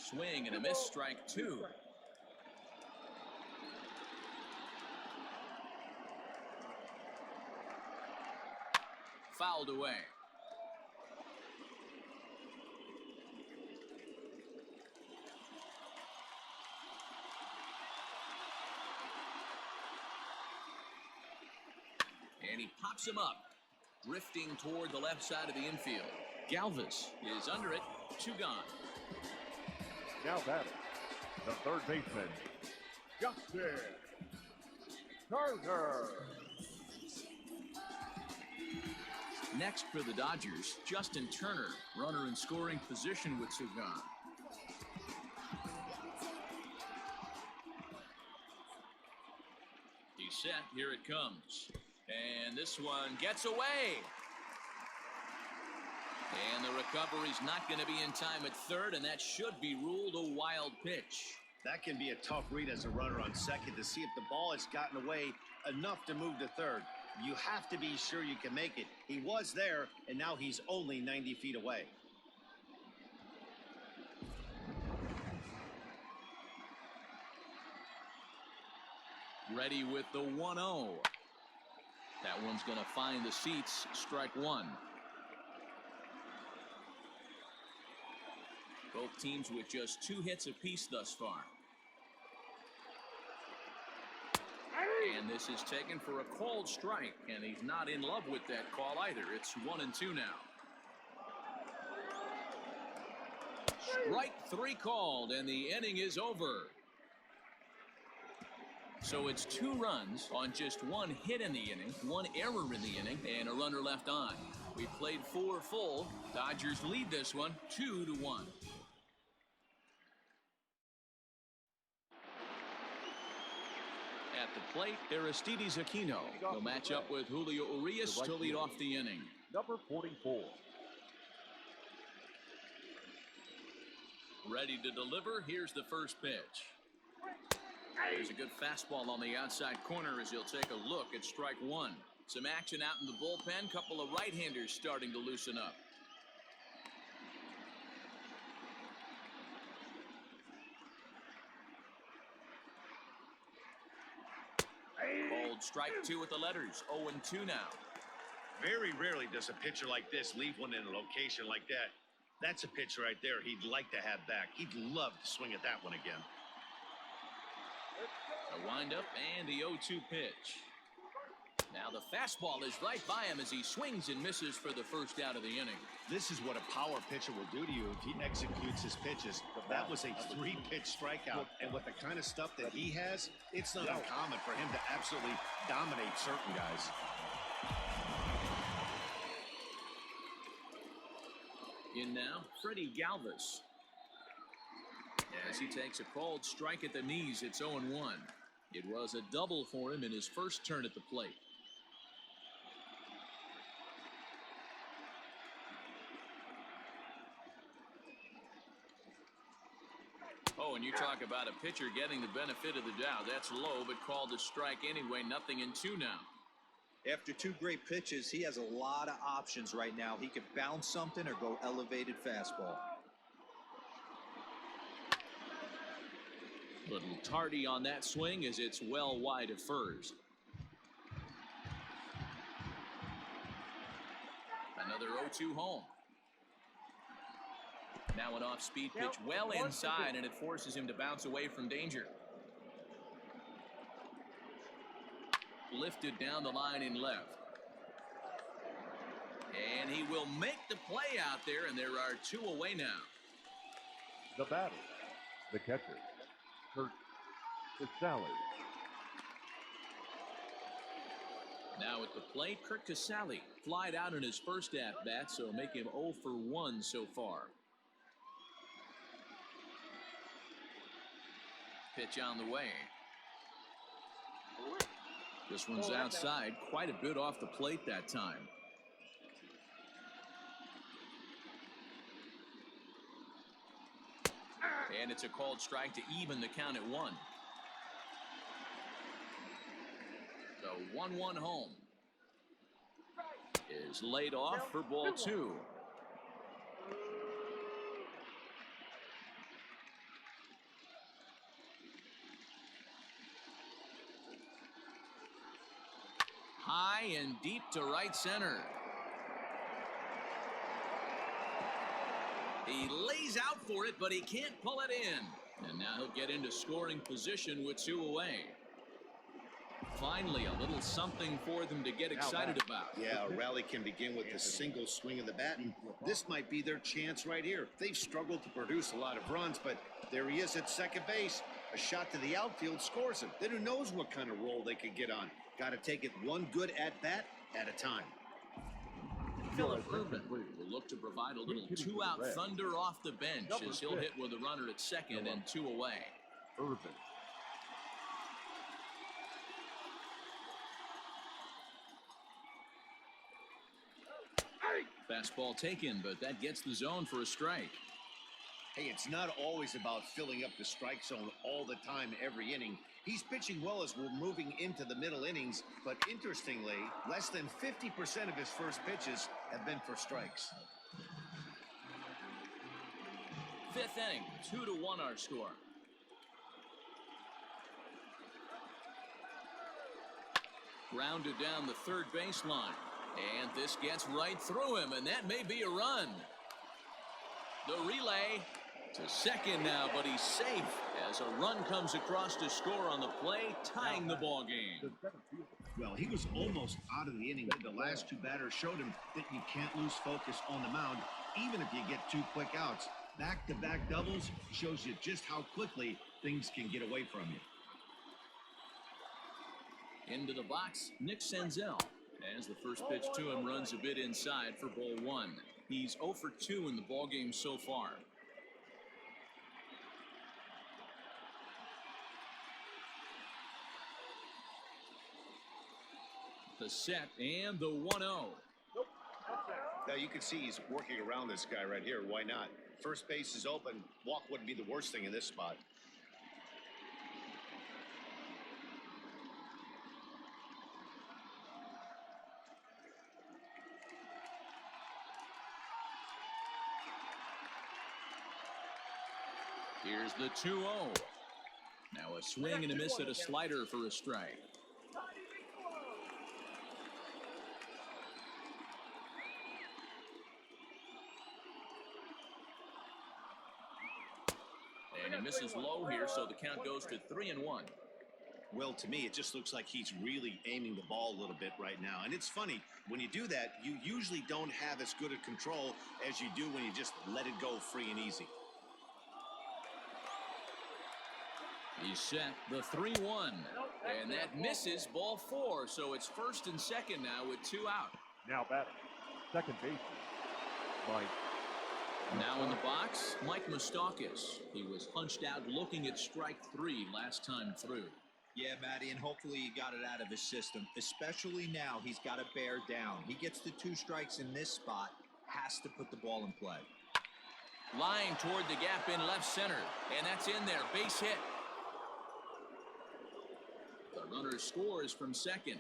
Swing and a miss, strike two. Fouled away. And he pops him up, drifting toward the left side of the infield. Galvis is under it, 2 gone. Now batting, the third baseman, Justin Turner. Next for the Dodgers, Justin Turner, runner in scoring position with 2 gone. He's set, here it comes. And this one gets away. And the recovery's not going to be in time at third, and that should be ruled a wild pitch. That can be a tough read as a runner on second to see if the ball has gotten away enough to move to third. You have to be sure you can make it. He was there, and now he's only 90 feet away. Ready with the 1-0. That one's going to find the seats, strike one. Both teams with just 2 hits apiece thus far. And this is taken for a called strike, and he's not in love with that call either. It's 1-2 now. Strike 3 called, and the inning is over. So it's 2 runs on just 1 hit in the inning, 1 error in the inning, and a runner left on. We played 4 full. Dodgers lead this one 2-1. At the plate, Aristides Aquino will match up with Julio Urias to lead off the inning. Number 44. Ready to deliver. Here's the first pitch. There's a good fastball on the outside corner as he'll take a look at strike one. Some action out in the bullpen. Couple of right-handers starting to loosen up. Called strike 2 with the letters. 0-2 now. Very rarely does a pitcher like this leave one in a location like that. That's a pitch right there he'd like to have back. He'd love to swing at that one again. A windup and the 0-2 pitch. Now the fastball is right by him as he swings and misses for the first out of the inning. This is what a power pitcher will do to you if he executes his pitches. That was a 3-pitch strikeout, and with the kind of stuff that he has, it's not uncommon for him to absolutely dominate certain guys. In now, Freddie Galvis. As he takes a called strike at the knees, it's 0-1. It was a double for him in his first turn at the plate. Oh, and you talk about a pitcher getting the benefit of the doubt. That's low, but called a strike anyway. 0-2 now. After 2 great pitches, he has a lot of options right now. He could bounce something or go elevated fastball. Little tardy on that swing as it's well wide of Furs. Another 0-2 home. Now an off-speed pitch well inside, and it forces him to bounce away from danger. Lifted down the line in left. And he will make the play out there, and there are 2 away now. The batter, the catcher, Kurt Casale. Now at the plate, Kurt Casale flied out in his first at-bat, so make him 0 for 1 so far. Pitch on the way. This one's outside, quite a bit off the plate that time. And it's a called strike to even the count at 1. The 1-1 home is laid off for ball 2. High and deep to right center. He lays out for it, but he can't pull it in. And now he'll get into scoring position with 2 away. Finally, a little something for them to get excited about. Yeah, a rally can begin with a single swing of the bat, and this might be their chance right here. They've struggled to produce a lot of runs, but there he is at second base. A shot to the outfield scores him. Then who knows what kind of roll they could get on. Got to take it one good at-bat at a time. Philip Urban will look to provide a little 2-out thunder off the bench as he'll hit with a runner at second and 2 away. Urban. Fastball taken, but that gets the zone for a strike. Hey, it's not always about filling up the strike zone all the time, every inning. He's pitching well as we're moving into the middle innings, but interestingly, less than 50% of his first pitches have been for strikes. 5th inning, 2-1 our score. Grounded down the third baseline, and this gets right through him, and that may be a run. The relay to second now, but he's safe as a run comes across to score on the play, tying the ball game. Well, he was almost out of the inning. The last 2 batters showed him that you can't lose focus on the mound, even if you get 2 quick outs. Back-to-back doubles shows you just how quickly things can get away from you. Into the box, Nick Senzel. As the first pitch to him runs a bit inside for ball 1. He's 0 for 2 in the ballgame so far. The set and the 1-0. Now you can see he's working around this guy right here. Why not? First base is open. Walk wouldn't be the worst thing in this spot. Here's the 2-0. Now a swing and a miss at a slider for a strike. And he misses low here, so the count goes to 3-1. Well, to me, it just looks like he's really aiming the ball a little bit right now. And it's funny, when you do that, you usually don't have as good a control as you do when you just let it go free and easy. He's set the 3-1. And that misses ball 4, so it's first and second now with 2 out. Now batting, second baseman, Mike. Now in the box, Mike Moustakas. He was hunched out looking at strike 3 last time through. Yeah, Matty, and hopefully he got it out of his system. Especially now, he's got to bear down. He gets the 2 strikes in this spot, has to put the ball in play. Lying toward the gap in left center, and that's in there. Base hit. The runner scores from second.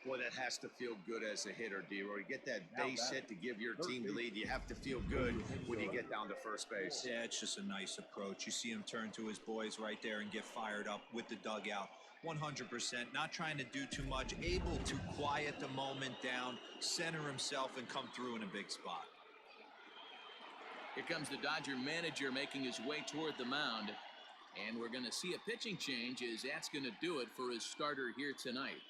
Boy, that has to feel good as a hitter, D-Roy. You get that base hit to give your team the lead. You have to feel good when you get down to first base. Yeah, it's just a nice approach. You see him turn to his boys right there and get fired up with the dugout. 100%, not trying to do too much, able to quiet the moment down, center himself, and come through in a big spot. Here comes the Dodger manager making his way toward the mound. And we're going to see a pitching change as that's going to do it for his starter here tonight.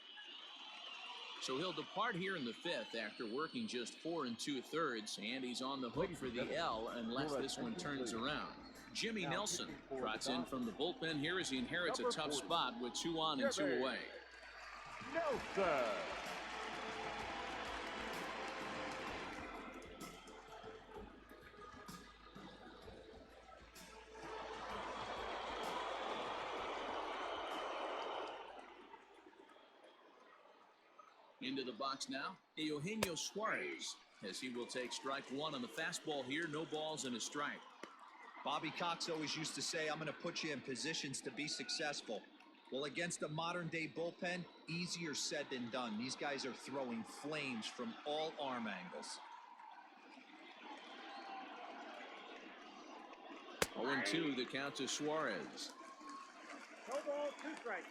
So he'll depart here in the 5th after working just 4 2/3, and he's on the hook for the L unless this one turns around. Jimmy Nelson trots in from the bullpen here as he inherits a tough spot with 2 on and 2 away. Nelson. Into the box now, Eugenio Suarez, as he will take strike 1 on the fastball here. No balls and a strike. Bobby Cox always used to say, I'm going to put you in positions to be successful. Well, against a modern-day bullpen, easier said than done. These guys are throwing flames from all arm angles. 0-2 the count to Suarez. No ball, 2 strikes.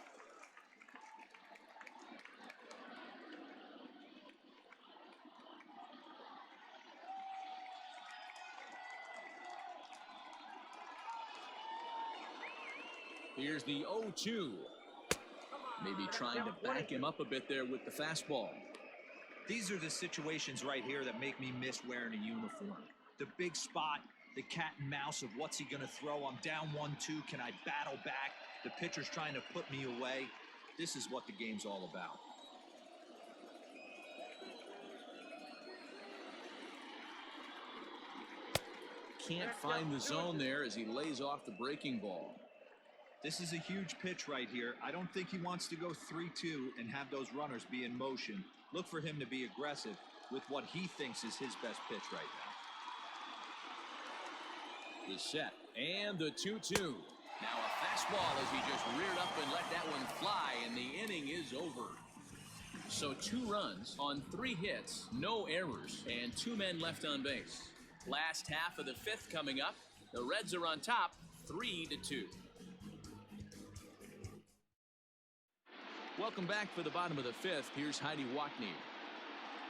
Here's the 0-2. Maybe trying to back him up a bit there with the fastball. These are the situations right here that make me miss wearing a uniform. The big spot, the cat and mouse of what's he going to throw. I'm down 1-2. Can I battle back? The pitcher's trying to put me away. This is what the game's all about. Can't find the zone there as he lays off the breaking ball. This is a huge pitch right here. I don't think he wants to go 3-2 and have those runners be in motion. Look for him to be aggressive with what he thinks is his best pitch right now. The set and the 2-2. Now a fastball as he just reared up and let that one fly, and the inning is over. So 2 runs on 3 hits, no errors, and 2 men left on base. Last half of the 5th coming up. The Reds are on top, 3-2. Welcome back for the bottom of the 5th. Here's Heidi Wackney.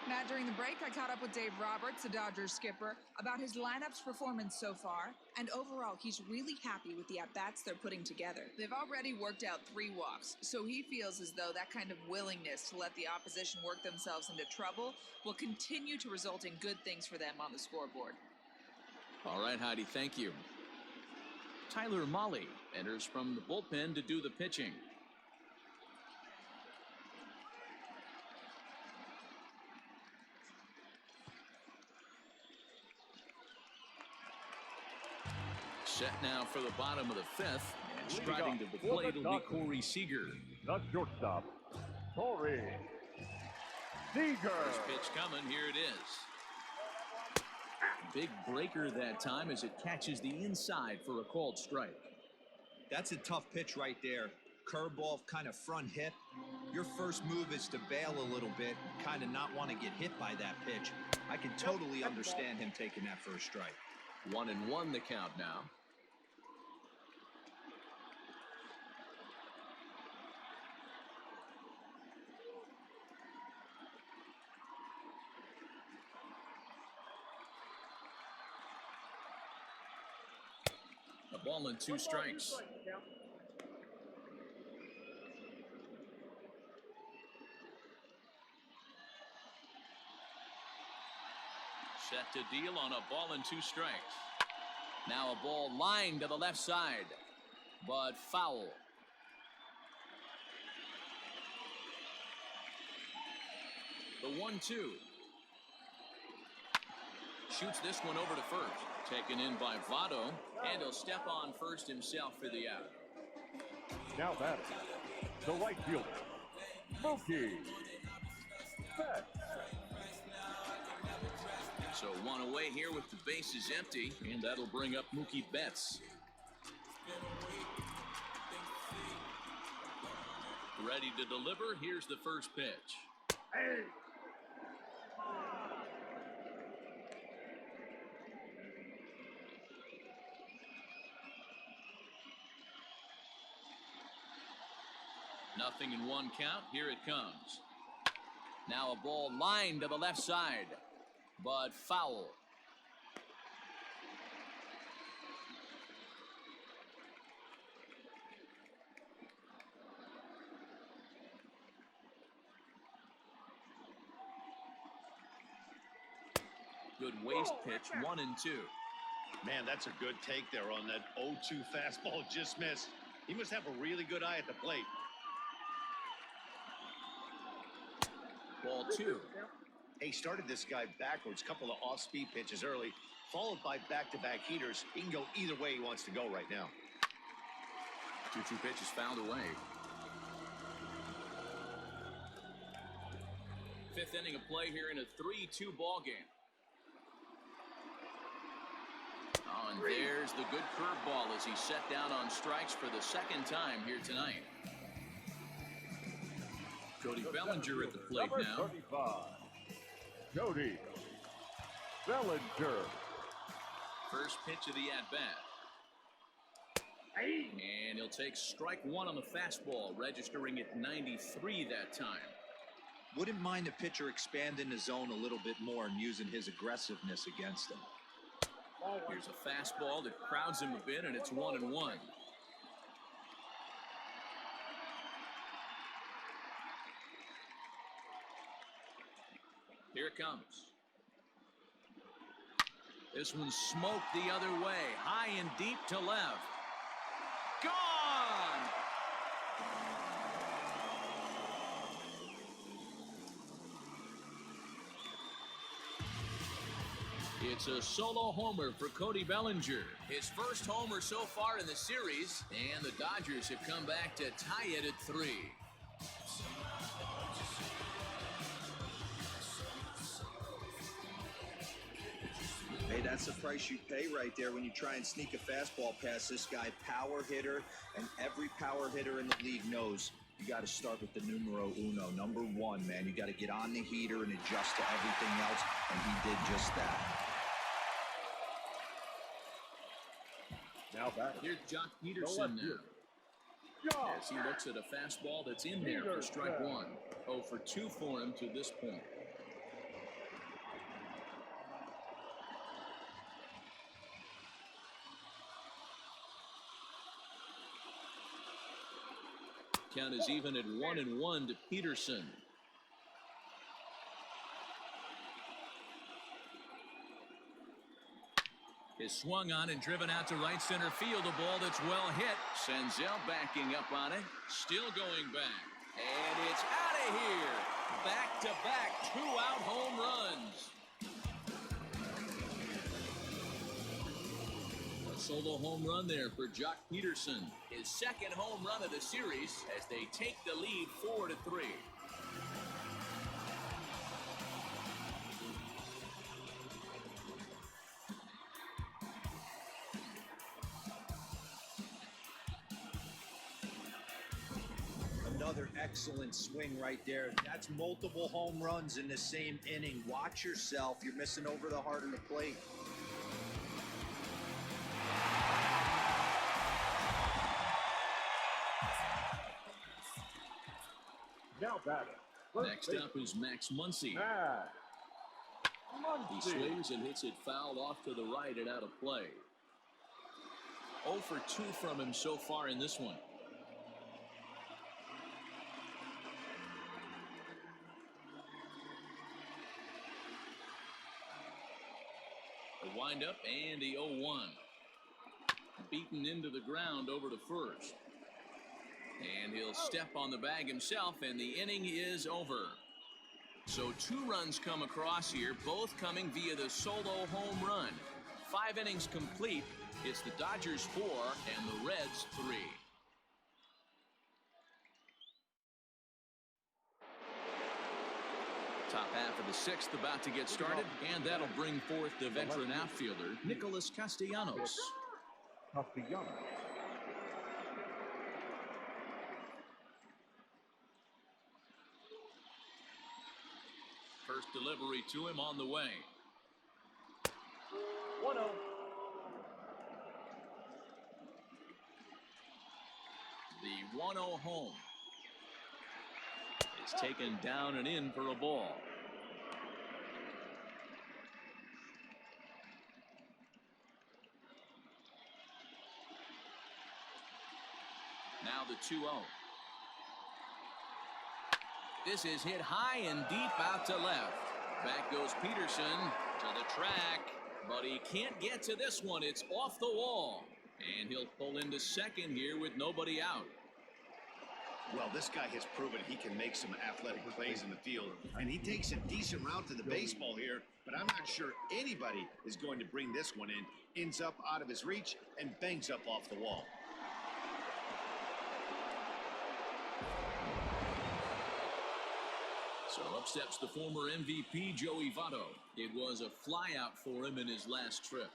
Matt, during the break, I caught up with Dave Roberts, the Dodgers skipper, about his lineup's performance so far, and overall, he's really happy with the at-bats they're putting together. They've already worked out 3 walks, so he feels as though that kind of willingness to let the opposition work themselves into trouble will continue to result in good things for them on the scoreboard. All right, Heidi, thank you. Tyler Mahle enters from the bullpen to do the pitching. Set now for the bottom of the 5th, and striding to the plate will be Corey Seager. The shortstop, Corey Seager. First pitch coming, here it is. Big breaker that time as it catches the inside for a called strike. That's a tough pitch right there. Curveball, kind of front hip. Your first move is to bail a little bit, kind of not want to get hit by that pitch. I can totally understand him taking that first strike. 1-1 the count now. A ball and 2 strikes. Count. Set to deal on a ball and 2 strikes. Now a ball lined to the left side, but foul. The 1-2. Shoots this one over to first. Taken in by Votto, and he'll step on first himself for the out. Now batting, the right fielder, Mookie Betts. So 1 away here with the bases empty, and that'll bring up Mookie Betts. Ready to deliver. Here's the first pitch. Hey. Nothing in 1 count. Here it comes. Now a ball lined to the left side, but foul. Good waist pitch, 1 and 2. Man, that's a good take there on that 0-2 fastball just missed. He must have a really good eye at the plate. Ball 2. He started this guy backwards, couple of off-speed pitches early, followed by back-to-back heaters. He can go either way he wants to go right now. 2-2 pitch is fouled away. 5th inning of play here in a 3-2 ball game. Oh, and there's the good curveball as he's set down on strikes for the 2nd time here tonight. Cody Bellinger at the plate Number now. 35, Cody Bellinger. First pitch of the at-bat. And he'll take strike 1 on the fastball, registering at 93 that time. Wouldn't mind the pitcher expanding the zone a little bit more and using his aggressiveness against him. Here's a fastball that crowds him a bit, and it's 1-1. Here it comes. This one's smoked the other way, high and deep to left. Gone! It's a solo homer for Cody Bellinger. His first homer so far in the series, and the Dodgers have come back to tie it at 3. Hey, that's the price you pay right there when you try and sneak a fastball past this guy. Power hitter, and every power hitter in the league knows you got to start with the numero uno, number 1, man. You got to get on the heater and adjust to everything else, and he did just that. Now batting, Here's Jock Peterson now, as he looks at a fastball that's in there for strike 1. 0 for 2 for him to this point. Count is even at 1-1 to Peterson. Is swung on and driven out to right center field. A ball that's well hit. Senzel backing up on it. Still going back. And it's out of here. Back-to-back 2-out home runs. A solo home run there for Jock Peterson. His 2nd home run of the series as they take the lead 4-3. Another excellent swing right there. That's multiple home runs in the same inning. Watch yourself. You're missing over the heart of the plate. now batting. Next up is Max Muncy. He swings and hits it foul off to the right and out of play. 0 for 2 from him so far in this one. The windup and the 0-1. Beaten into the ground over to first. And he'll step on the bag himself, and the inning is over. So 2 runs come across here, both coming via the solo home run. 5 innings complete. It's the Dodgers 4 and the Reds 3. Top half of the 6th about to get started, and that'll bring forth the veteran outfielder, Nicholas Castellanos. First delivery to him on the way. 1-0. The 1-0 home is taken down and in for a ball. Now the 2-0. This is hit high and deep out to left. Back goes Peterson to the track, but he can't get to this one. It's off the wall, and he'll pull into second here with nobody out. Well, this guy has proven he can make some athletic plays in the field, and he takes a decent route to the baseball here, but I'm not sure anybody is going to bring this one in. Ends up out of his reach and bangs up off the wall. So up steps the former MVP, Joey Votto. It was a flyout for him in his last trip.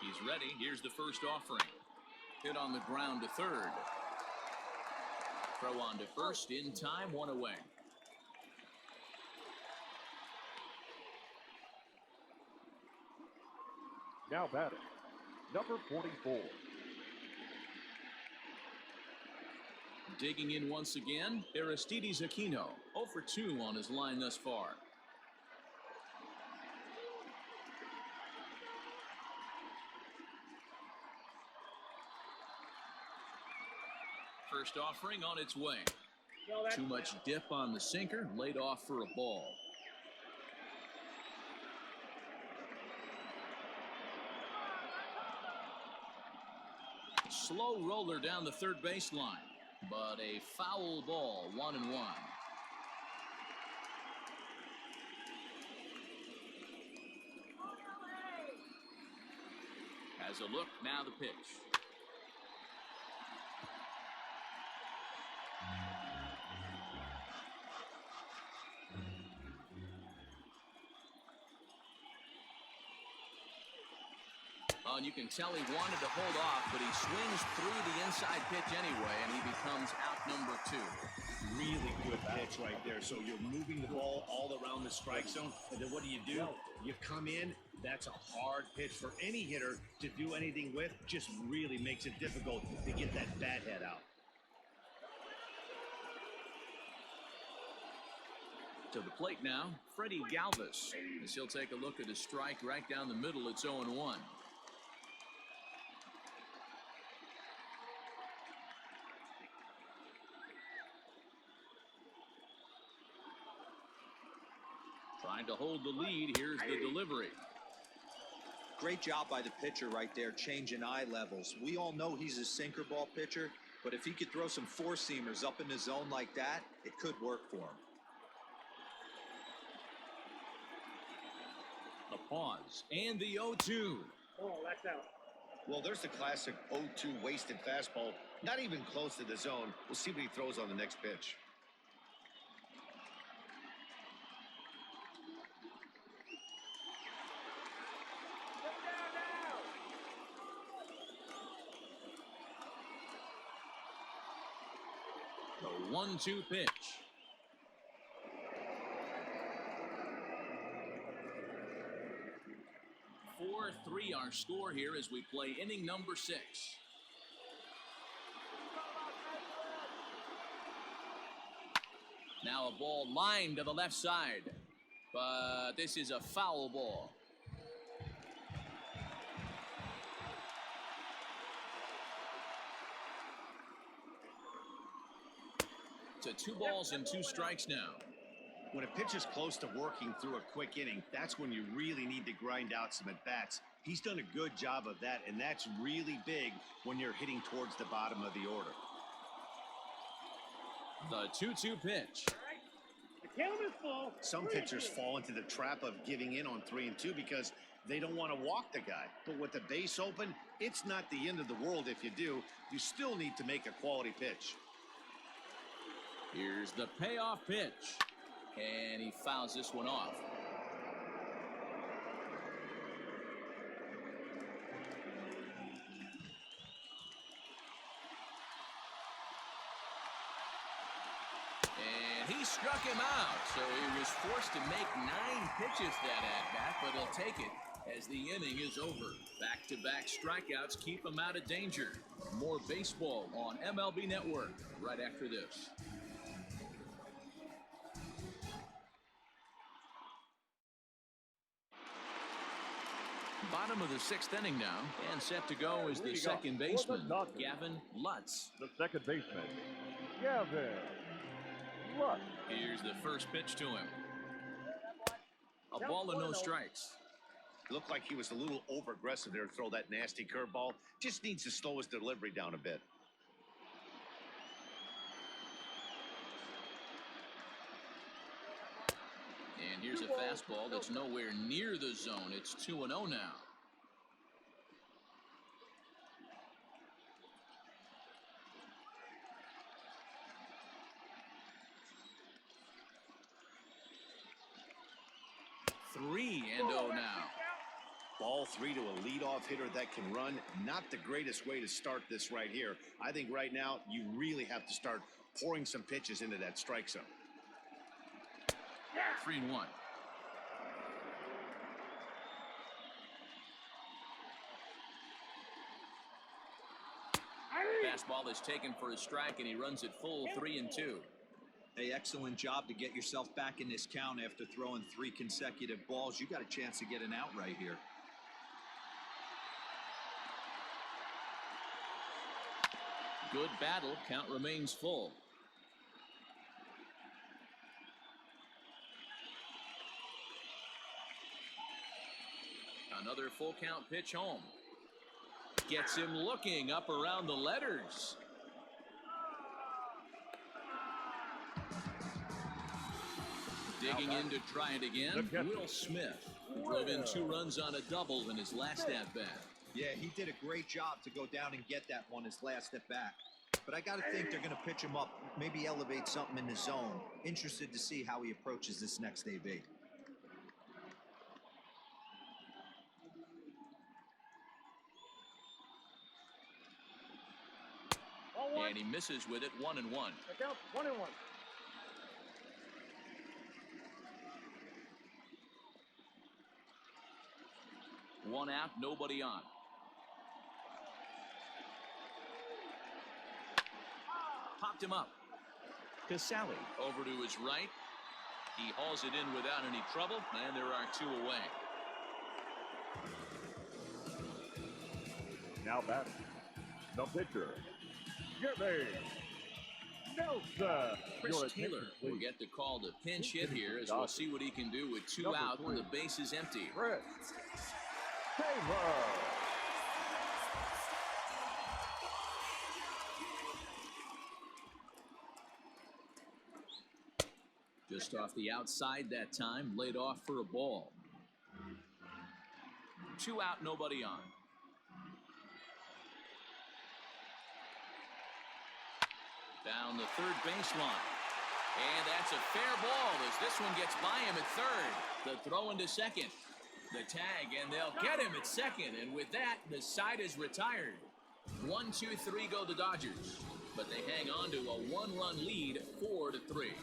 He's ready. Here's the first offering. Hit on the ground to third. Throw on to first in time, 1 away. Now batting, number 44. Digging in once again, Aristides Aquino, 0 for 2 on his line thus far. First offering on its way. Too much dip on the sinker, laid off for a ball. Slow roller down the third baseline, but a foul ball, 1-1. Has a look, now the pitch. And you can tell he wanted to hold off, but he swings through the inside pitch anyway, and he becomes out number 2. Really good pitch right there. So you're moving the ball all around the strike zone, and then what do? You come in. That's a hard pitch for any hitter to do anything with. Just really makes it difficult to get that bat head out. To the plate now, Freddie Galvis, as he'll take a look at a strike right down the middle. It's 0-1. Trying to hold the lead. Here's the delivery. Great job by the pitcher right there, changing eye levels. We all know he's a sinker ball pitcher, but if he could throw some four-seamers up in the zone like that, it could work for him. The pause and the 0-2. Oh, that's out. Well, there's the classic 0-2 wasted fastball. Not even close to the zone. We'll see what he throws on the next pitch. The 1-2 pitch. 4-3 our score here as we play inning number 6. Now a ball lined to the left side, but this is a foul ball. To 2 balls and 2 strikes now. When a pitcher's close to working through a quick inning, that's when you really need to grind out some at-bats. He's done a good job of that, and that's really big when you're hitting towards the bottom of the order. The 2-2 pitch. The count is full. Some pitchers fall into the trap of giving in on 3 and 2 because they don't want to walk the guy. But with the base open, it's not the end of the world if you do. You still need to make a quality pitch. Here's the payoff pitch. And he fouls this one off. And he struck him out. So he was forced to make 9 pitches that at-bat, but he'll take it as the inning is over. Back-to-back strikeouts keep him out of danger. More baseball on MLB Network right after this. Bottom of the 6th inning now, and set to go is the second baseman, Gavin Lutz. The second baseman, Gavin Lutz. Here's the first pitch to him. A ball and no strikes. It looked like he was a little over-aggressive there to throw that nasty curveball. Just needs to slow his delivery down a bit. And here's a fastball that's nowhere near the zone. It's 2-0 now. Three and 0 now. Ball 3 to a leadoff hitter that can run. Not the greatest way to start this right here. I think right now you really have to start pouring some pitches into that strike zone. 3-1. Fastball is taken for a strike, and he runs it full 3-2. Hey, excellent job to get yourself back in this count after throwing 3 consecutive balls. You got a chance to get an out right here. Good battle. Count remains full. Another full count pitch home. Gets him looking up around the letters. Digging in to try it again, Will Smith, who drove in 2 runs on a double in his last at-bat. Yeah, he did a great job to go down and get that one his last at bat. But I got to think they're going to pitch him up, maybe elevate something in the zone. Interested to see how he approaches this next AB. And he misses with it, 1-1. The count 1-1. One out, nobody on. Popped him up. Casale over to his right. He hauls it in without any trouble, and there are 2 away. Now batting, the pitcher, Jimmy Nelson. Chris Taylor will get the call to pinch hit here as we'll see what he can do with 2 out when the base is empty. Chris Taylor. Just off the outside that time, laid off for a ball. 2 out, nobody on. Down the third baseline. And that's a fair ball as this one gets by him at third. The throw into second. The tag, and they'll get him at second. And with that, the side is retired. 1, 2, 3 go the Dodgers. But they hang on to a 1-run lead, 4-3.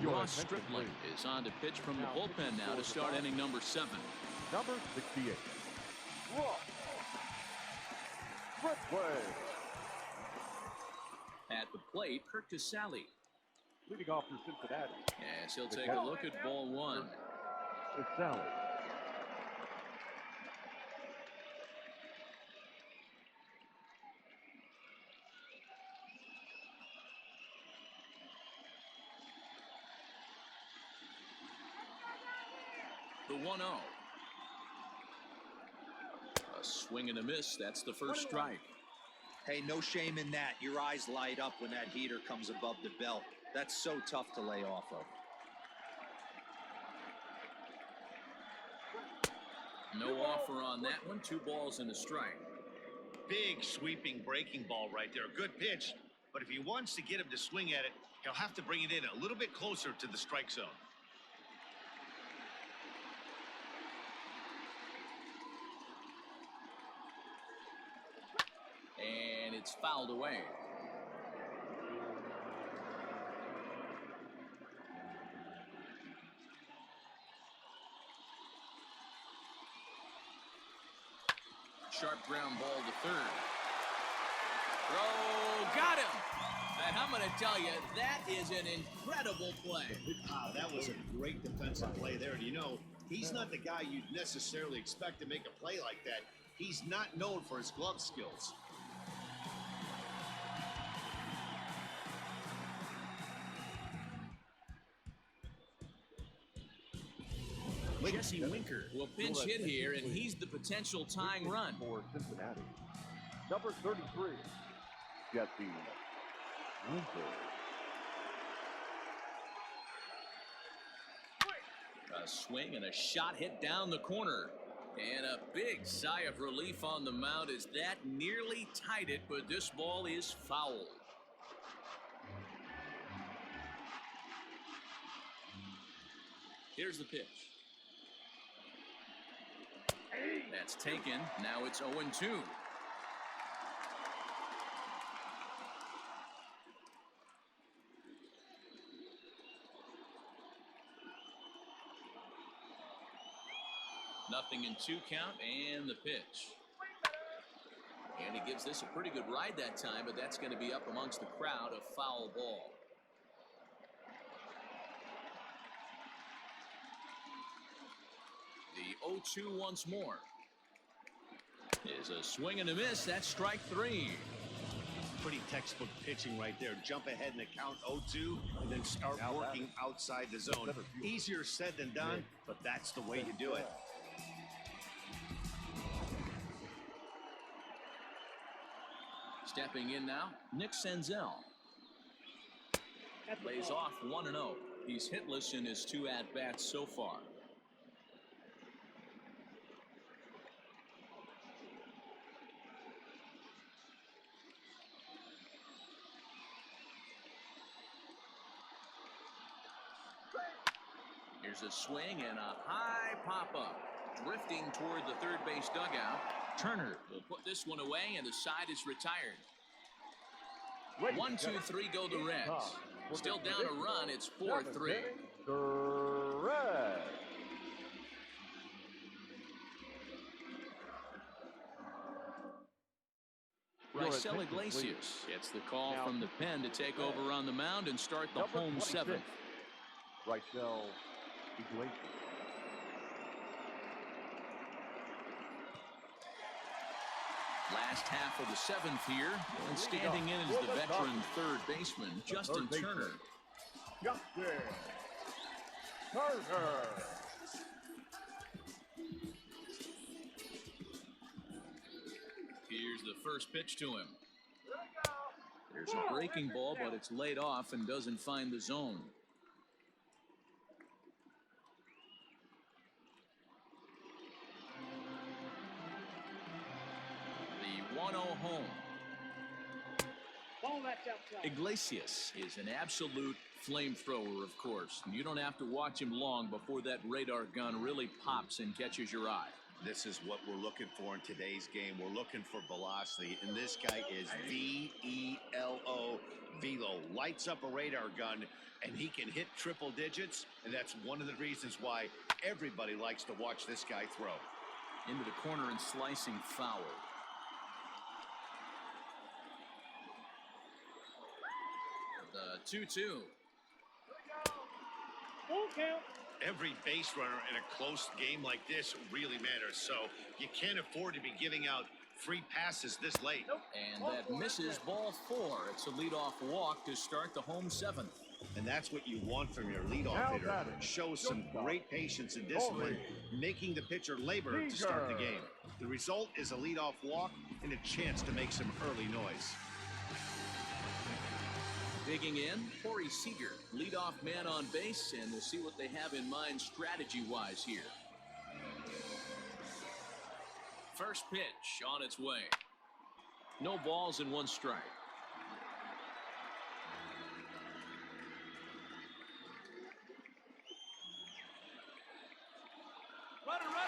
Your Ross attention, Strickland please. is on to pitch from the Now, bullpen now to start inning number 7. Number 68. Ross Strickland. At the plate, Kirk Casale. Leading off for Cincinnati. Yes, he'll take a look at ball 1. It's Sally. The 1-0. A swing and a miss. That's the first strike. Hey, no shame in that. Your eyes light up when that heater comes above the belt. That's so tough to lay off of. No offer on that one. 2 balls and a strike. Big sweeping breaking ball right there. Good pitch. But if he wants to get him to swing at it, he'll have to bring it in a little bit closer to the strike zone. And it's fouled away. Sharp ground ball to third. Throw, got him. And I'm going to tell you, that is an incredible play. Wow, that was a great defensive play there. And you know, he's not the guy you'd necessarily expect to make a play like that. He's not known for his glove skills. Jesse Winker will pinch hit here, and he's the potential tying run. For Cincinnati. Number 33. Jesse Winker. A swing and a shot hit down the corner. And a big sigh of relief on the mound as that nearly tied it, but this ball is foul. Here's the pitch. That's taken. Now it's 0-2. Nothing in 2 count, and the pitch. And he gives this a pretty good ride that time, but that's going to be up amongst the crowd, a foul ball. The 0-2 once more. Is a swing and a miss. That's strike 3. Pretty textbook pitching right there. Jump ahead in the count 0-2 and then start working outside the zone. Easier said than done, but that's the way you do it. Stepping in now, Nick Senzel. Lays off 1-0. He's hitless in his 2 at-bats so far. Here's a swing and a high pop-up. Drifting toward the third base dugout. Turner will put this one away, and the side is retired. 1, 2, 3 go the Reds. Still down a run. It's 4-3. The Reds. Raisel Iglesias gets the call from the pen to take over on the mound and start the home 7th. Raisel Iglesias. Last half of the 7th here, and standing in is the veteran third baseman, Justin Turner. Justin Turner. Here's the first pitch to him. There's a breaking ball, but it's laid off and doesn't find the zone. The 1-0 home. Iglesias is an absolute flamethrower, of course. You don't have to watch him long before that radar gun really pops and catches your eye. This is what we're looking for in today's game. We're looking for velocity, and this guy is V-E-L-O, velo. Lights up a radar gun, and he can hit triple digits, and that's one of the reasons why everybody likes to watch this guy throw. Into the corner and slicing foul. The 2-2. Full count. Every base runner in a close game like this really matters, so you can't afford to be giving out free passes this late. And that misses ball 4. It's a leadoff walk to start the home 7th. And that's what you want from your leadoff hitter. Shows some great patience and discipline, making the pitcher labor to start the game. The result is a leadoff walk and a chance to make some early noise. Digging in, Corey Seager, leadoff man on base, and we'll see what they have in mind strategy-wise here. First pitch on its way. No balls and 1 strike.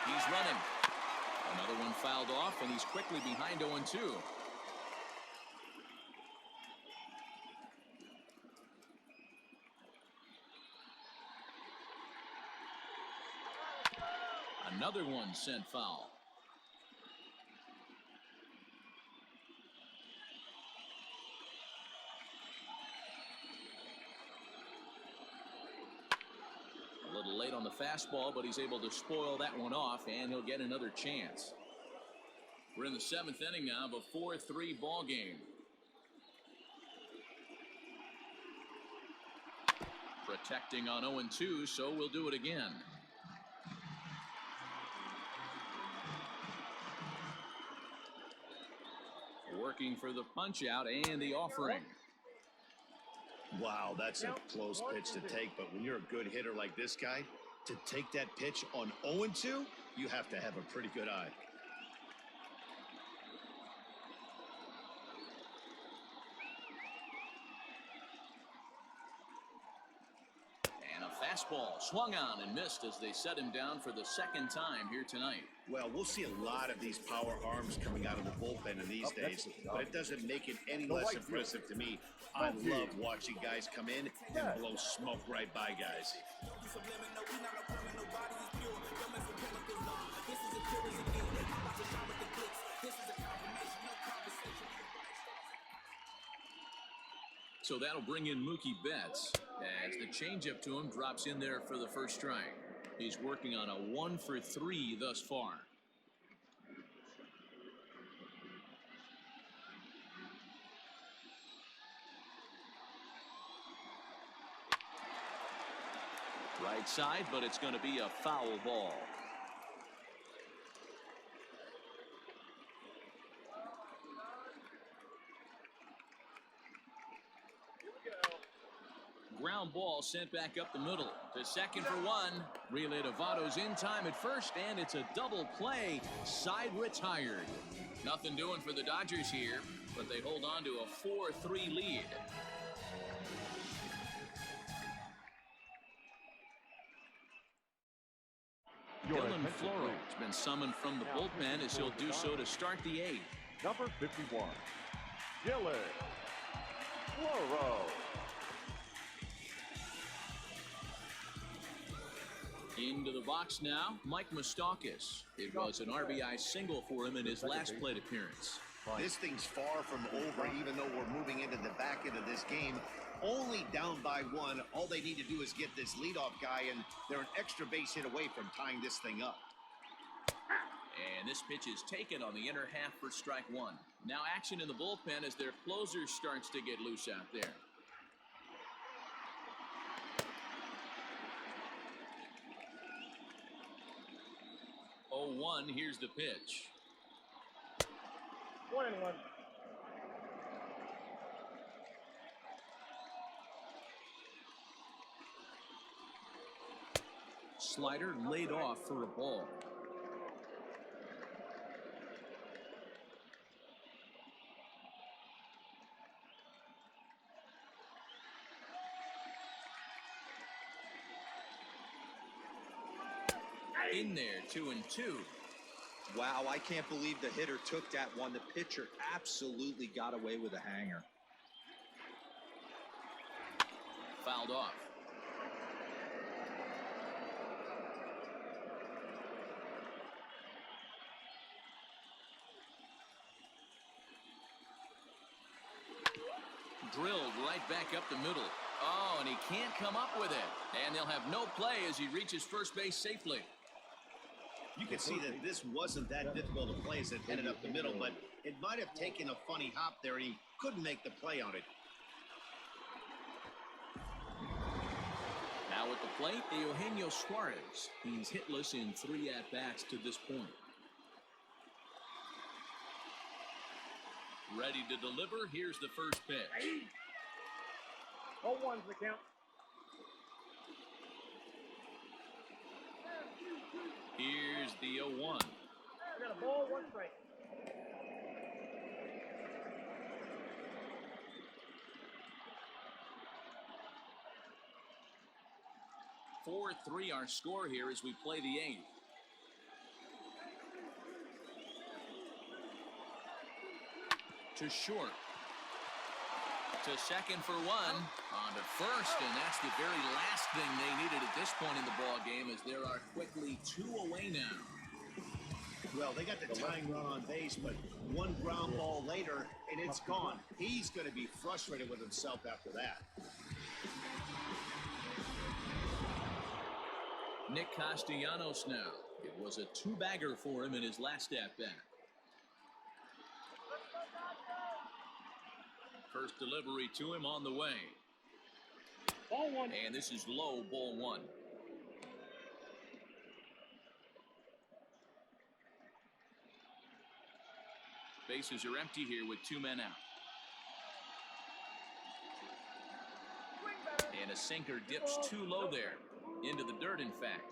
He's running. Another one fouled off, and he's quickly behind 0-2. Another one sent foul. A little late on the fastball, but he's able to spoil that one off, and he'll get another chance. We're in the 7th inning now of a 4-3 ball game. Protecting on 0-2, so we'll do it again. Working for the punch out and the offering. Wow, that's a close pitch to take, but when you're a good hitter like this guy, to take that pitch on 0-2, you have to have a pretty good eye. And a fastball swung on and missed as they set him down for the 2nd time here tonight. Well, we'll see a lot of these power arms coming out of the bullpen in these days, but it doesn't make it any less impressive to me. I love watching guys come in and blow smoke right by guys. So that'll bring in Mookie Betts as the changeup to him drops in there for the first strike. He's working on a 1-for-3 thus far. Right side, but it's going to be a foul ball. Ground ball sent back up the middle to second for 1. Relay to Votto's in time at first, and it's a double play. Side retired. Nothing doing for the Dodgers here, but they hold on to a 4-3 lead. Dylan Floro has been summoned from the bullpen as he'll do so to start the 8th. Number 51, Dylan Floro. Into the box now, Mike Moustakas. It was an RBI single for him in his last plate appearance. This thing's far from over, even though we're moving into the back end of this game. Only down by 1. All they need to do is get this leadoff guy, and they're an extra base hit away from tying this thing up. And this pitch is taken on the inner half for strike 1. Now action in the bullpen as their closer starts to get loose out there. Oh, 1, here's the pitch. 1-1. Slider laid off for a ball. In there, 2-2. Wow, I can't believe the hitter took that one. The pitcher absolutely got away with a hanger. Fouled off. Drilled right back up the middle. Oh, and he can't come up with it. And they'll have no play as he reaches first base safely. You can see that this wasn't that difficult a play as it headed up the middle, but it might have taken a funny hop there, and he couldn't make the play on it. Now at the plate, Eugenio Suarez. He's hitless in 3 at-bats to this point. Ready to deliver. Here's the first pitch. 0-1's the count. Here's the 0-1. We got a ball, 1 strike. (4-3) our score here as we play the 8th. To short. To second for 1. On to first, and that's the very last thing they needed at this point in the ball game, as there are quickly 2 away now. Well, they got the tying run on base, but 1 ground ball later, and it's gone. He's going to be frustrated with himself after that. Nick Castellanos now. It was a 2-bagger for him in his last at-bat. First delivery to him on the way. Ball 1. And this is low, ball 1. Bases are empty here with 2 men out. And a sinker dips too low there. Into the dirt, in fact.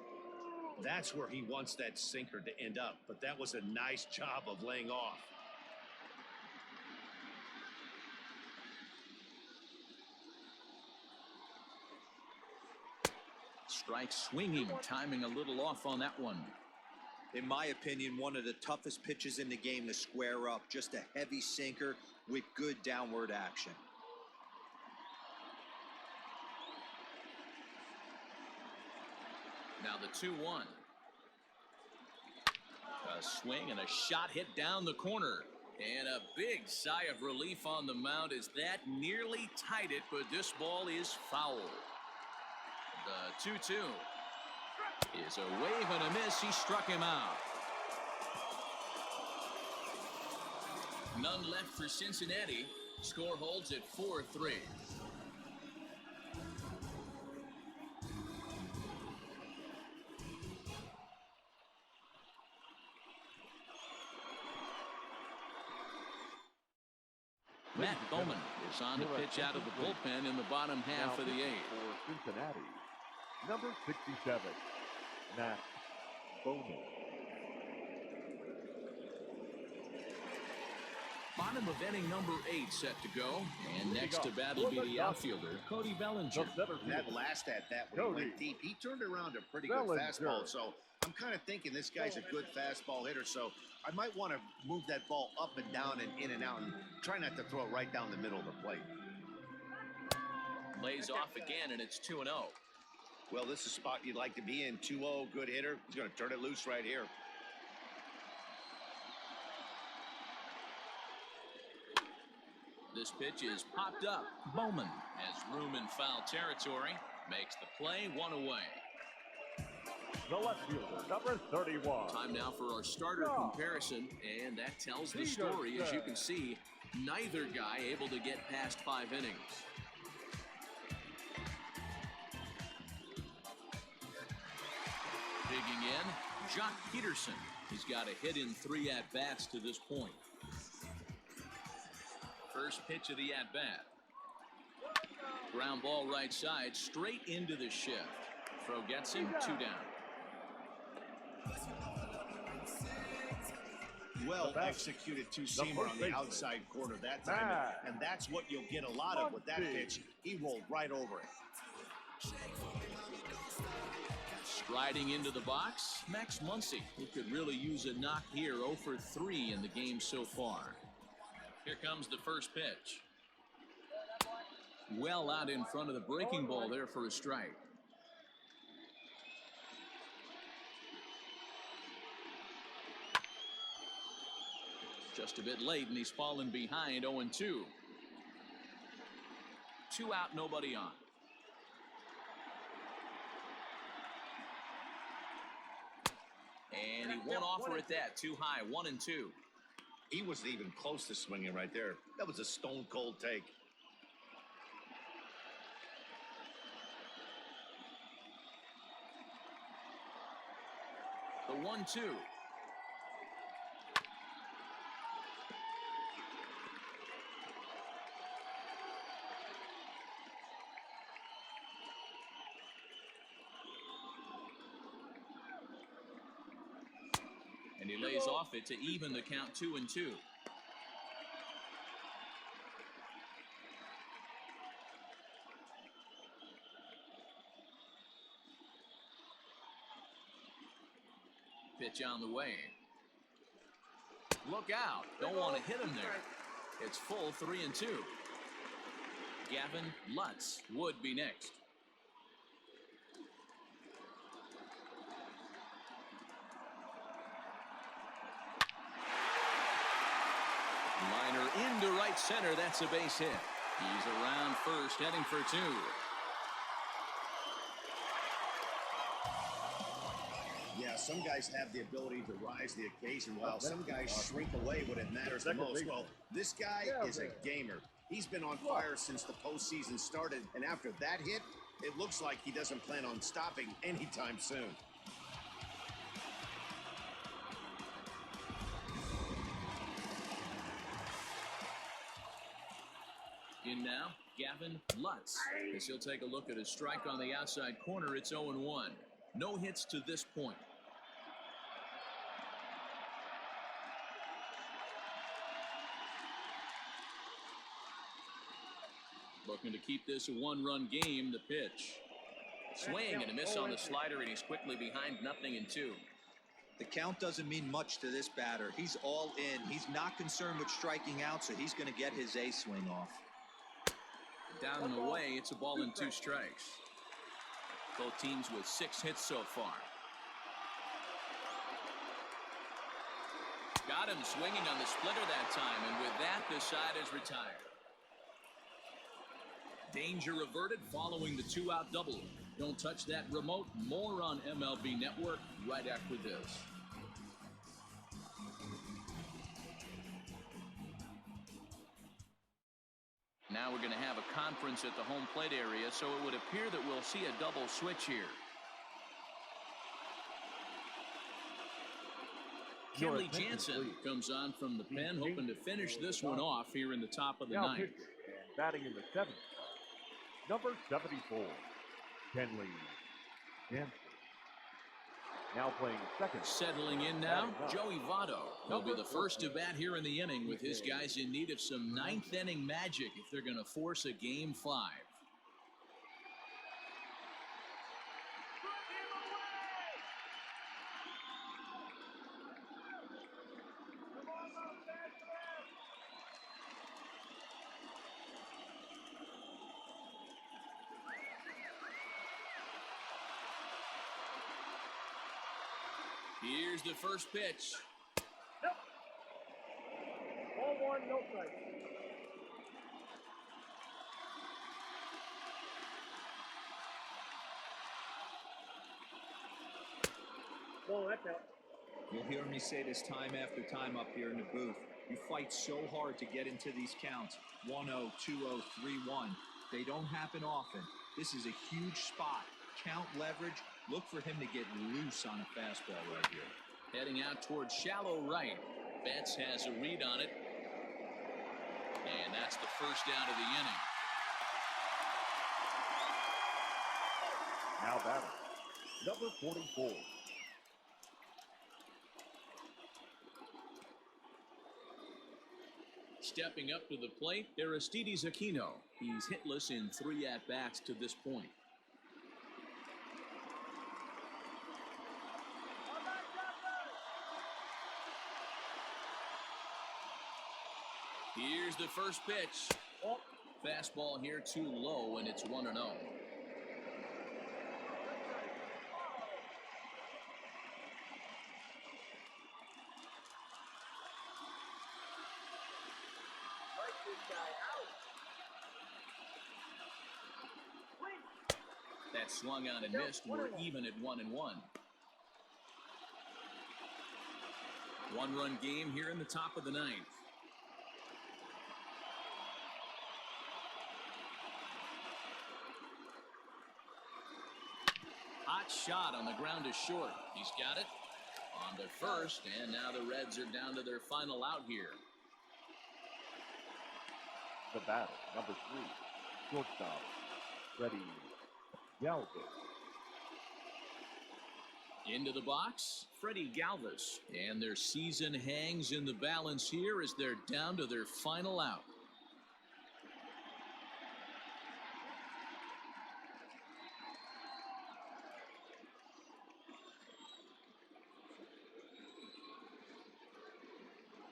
That's where he wants that sinker to end up, but that was a nice job of laying off. Strike swinging, timing a little off on that one. In my opinion, one of the toughest pitches in the game to square up. Just a heavy sinker with good downward action. Now the 2-1. A swing and a shot hit down the corner. And a big sigh of relief on the mound as that nearly tied it, but this ball is foul. The 2-2 is a wave and a miss. He struck him out. None left for Cincinnati. Score holds at 4-3. Matt Bowman is on to pitch out of the bullpen in the bottom half of the 8th. For Cincinnati, number 67, Matt Bowman. Bottom of inning number 8 set to go. And next to bat will be the outfielder, Cody Bellinger. That last at-bat when he went deep, he turned around a pretty good fastball. So I'm kind of thinking this guy's a good fastball hitter. So I might want to move that ball up and down and in and out and try not to throw it right down the middle of the plate. Lays off again, and it's 2-0. Well, this is a spot you'd like to be in. 2-0, good hitter. He's going to turn it loose right here. This pitch is popped up. Bowman has room in foul territory. Makes the play, 1 away. The left fielder, number 31. Time now for our starter comparison, and that tells the story. As you can see, neither guy able to get past 5 innings. Digging in, Jock Peterson. He's got a hit in 3 at-bats to this point. First pitch of the at-bat. Ground ball right side, straight into the shift. Throw gets him, 2 down. Well executed two-seamer on the outside corner that time, and that's what you'll get a lot of with that pitch. He rolled right over it. Riding into the box, Max Muncy, who could really use a knock here. 0 for 3 in the game so far. Here comes the first pitch. Well out in front of the breaking ball there for a strike. Just a bit late, and he's fallen behind. 0-2. 2 out, nobody on. And he won't offer it that. Too high. 1-2. He wasn't even close to swinging right there. That was a stone cold take. The 1-2. And he lays off it to even the count. 2-2. Pitch on the way. Look out. Don't want to hit him there. It's full. 3-2. Gavin Lutz would be next. Liner into right center. That's a base hit. He's around first, heading for 2. Yeah, some guys have the ability to rise to the occasion, while some guys shrink away when it matters the most. Well, this guy is a gamer. He's been on fire since the postseason started, and after that hit, it looks like he doesn't plan on stopping anytime soon. In now, Gavin Lutz, as he'll take a look at a strike on the outside corner. It's 0-1. No hits to this point. Looking to keep this a one-run game. The pitch. Swing and a miss on the slider, and he's quickly behind 0-2. The count doesn't mean much to this batter. He's all in. He's not concerned with striking out, so he's going to get his A swing off. Down and away, it's a ball and 2 strikes. Both teams with 6 hits so far. Got him swinging on the splitter that time, and with that, the side is retired. Danger averted following the 2-out double. Don't touch that remote. More on MLB Network right after this. Now we're going to have a conference at the home plate area, so it would appear that we'll see a double switch here. Kenley Jansen comes on from the pen, hoping to finish this one off here in the top of the ninth. And batting in the 7th, number 74, Kenley Jansen. Now playing second. Settling in now, Joey Votto. He'll be the first to bat here in the inning, with his guys in need of some 9th inning magic if they're going to force a Game 5. Here's the first pitch. Nope. Ball 1, no strike. Ball, that's out. You'll hear me say this time after time up here in the booth. You fight so hard to get into these counts. 1-0, 2-0, 3-1. They don't happen often. This is a huge spot. Count leverage. Look for him to get loose on a fastball right here. Heading out towards shallow right. Betts has a read on it. And that's the first out of the inning. Now batting, number 44. Stepping up to the plate, Aristides Aquino. He's hitless in 3 at-bats to this point. Here's the first pitch. Oh, Fastball here too low, and it's 1-0. strike this guy out. Swing. That swung on and missed. We're even at 1-1. One-run game here in the top of the ninth. Hot shot on the ground is short. He's got it on to first, and now the Reds are down to their final out here. The batter, number 3, shortstop, Freddie Galvis. Into the box, Freddie Galvis. And their season hangs in the balance here as they're down to their final out.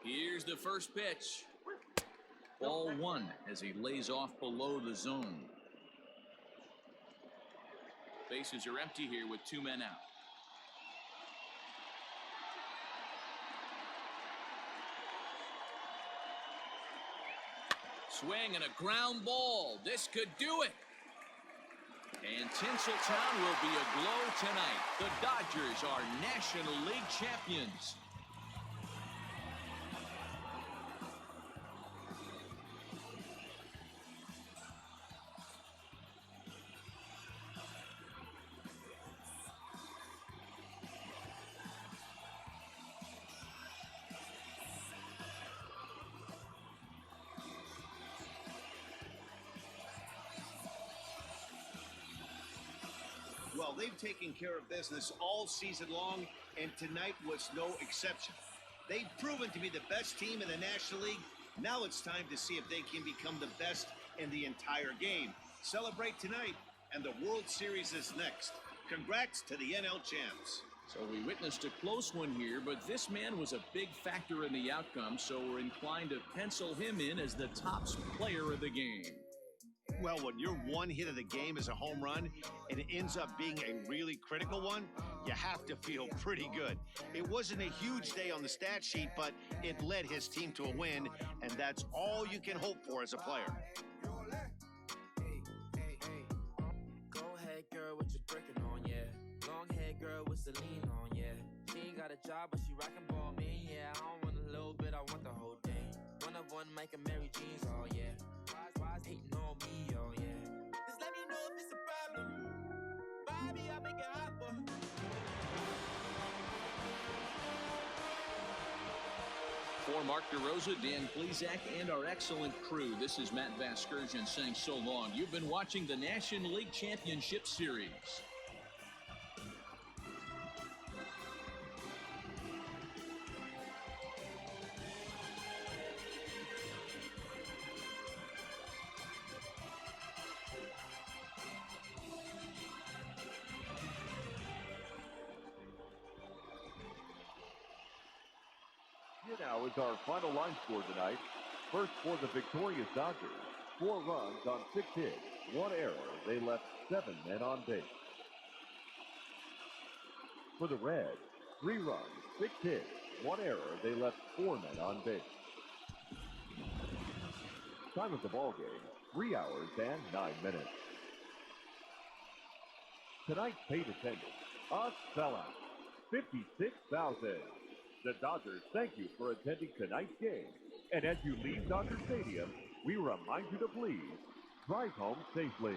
Here's the first pitch. Ball 1 as he lays off below the zone. Bases are empty here with 2 men out. Swing and a ground ball. This could do it. And Tinseltown will be aglow tonight. The Dodgers are National League champions. Well, they've taken care of business all season long, and tonight was no exception. They've proven to be the best team in the National League. Now it's time to see if they can become the best in the entire game. Celebrate tonight, and the World Series is next. Congrats to the NL champs. So we witnessed a close one here, but this man was a big factor in the outcome, so we're inclined to pencil him in as the top player of the game. Well, when your one hit of the game is a home run and it ends up being a really critical one, you have to feel pretty good. It wasn't a huge day on the stat sheet, but it led his team to a win, and that's all you can hope for as a player. Go ahead, girl, with your Birkin on, yeah. Long hair girl with Celine on, yeah. She ain't got a job, but she rockin' ball me, yeah. I don't want a little bit, I want the whole thing. One of one, Mike and Mary Jeans, oh yeah. Why's hating on me, oh yeah. Just let me know if it's a problem. Bobby, I'll make it hot for her. For Mark DeRosa, Dan Plesac, and our excellent crew, this is Matt Vasgersian saying so long. You've been watching the National League Championship Series. Here now is our final line score tonight. First for the victorious Dodgers, 4 runs on 6 hits, 1 error. They left 7 men on base. For the Reds, 3 runs, 6 hits, 1 error. They left 4 men on base. Time of the ball game, 3 hours and 9 minutes. Tonight's paid attendance, a sellout, 56,000. The Dodgers thank you for attending tonight's game. And as you leave Dodger Stadium, we remind you to please drive home safely.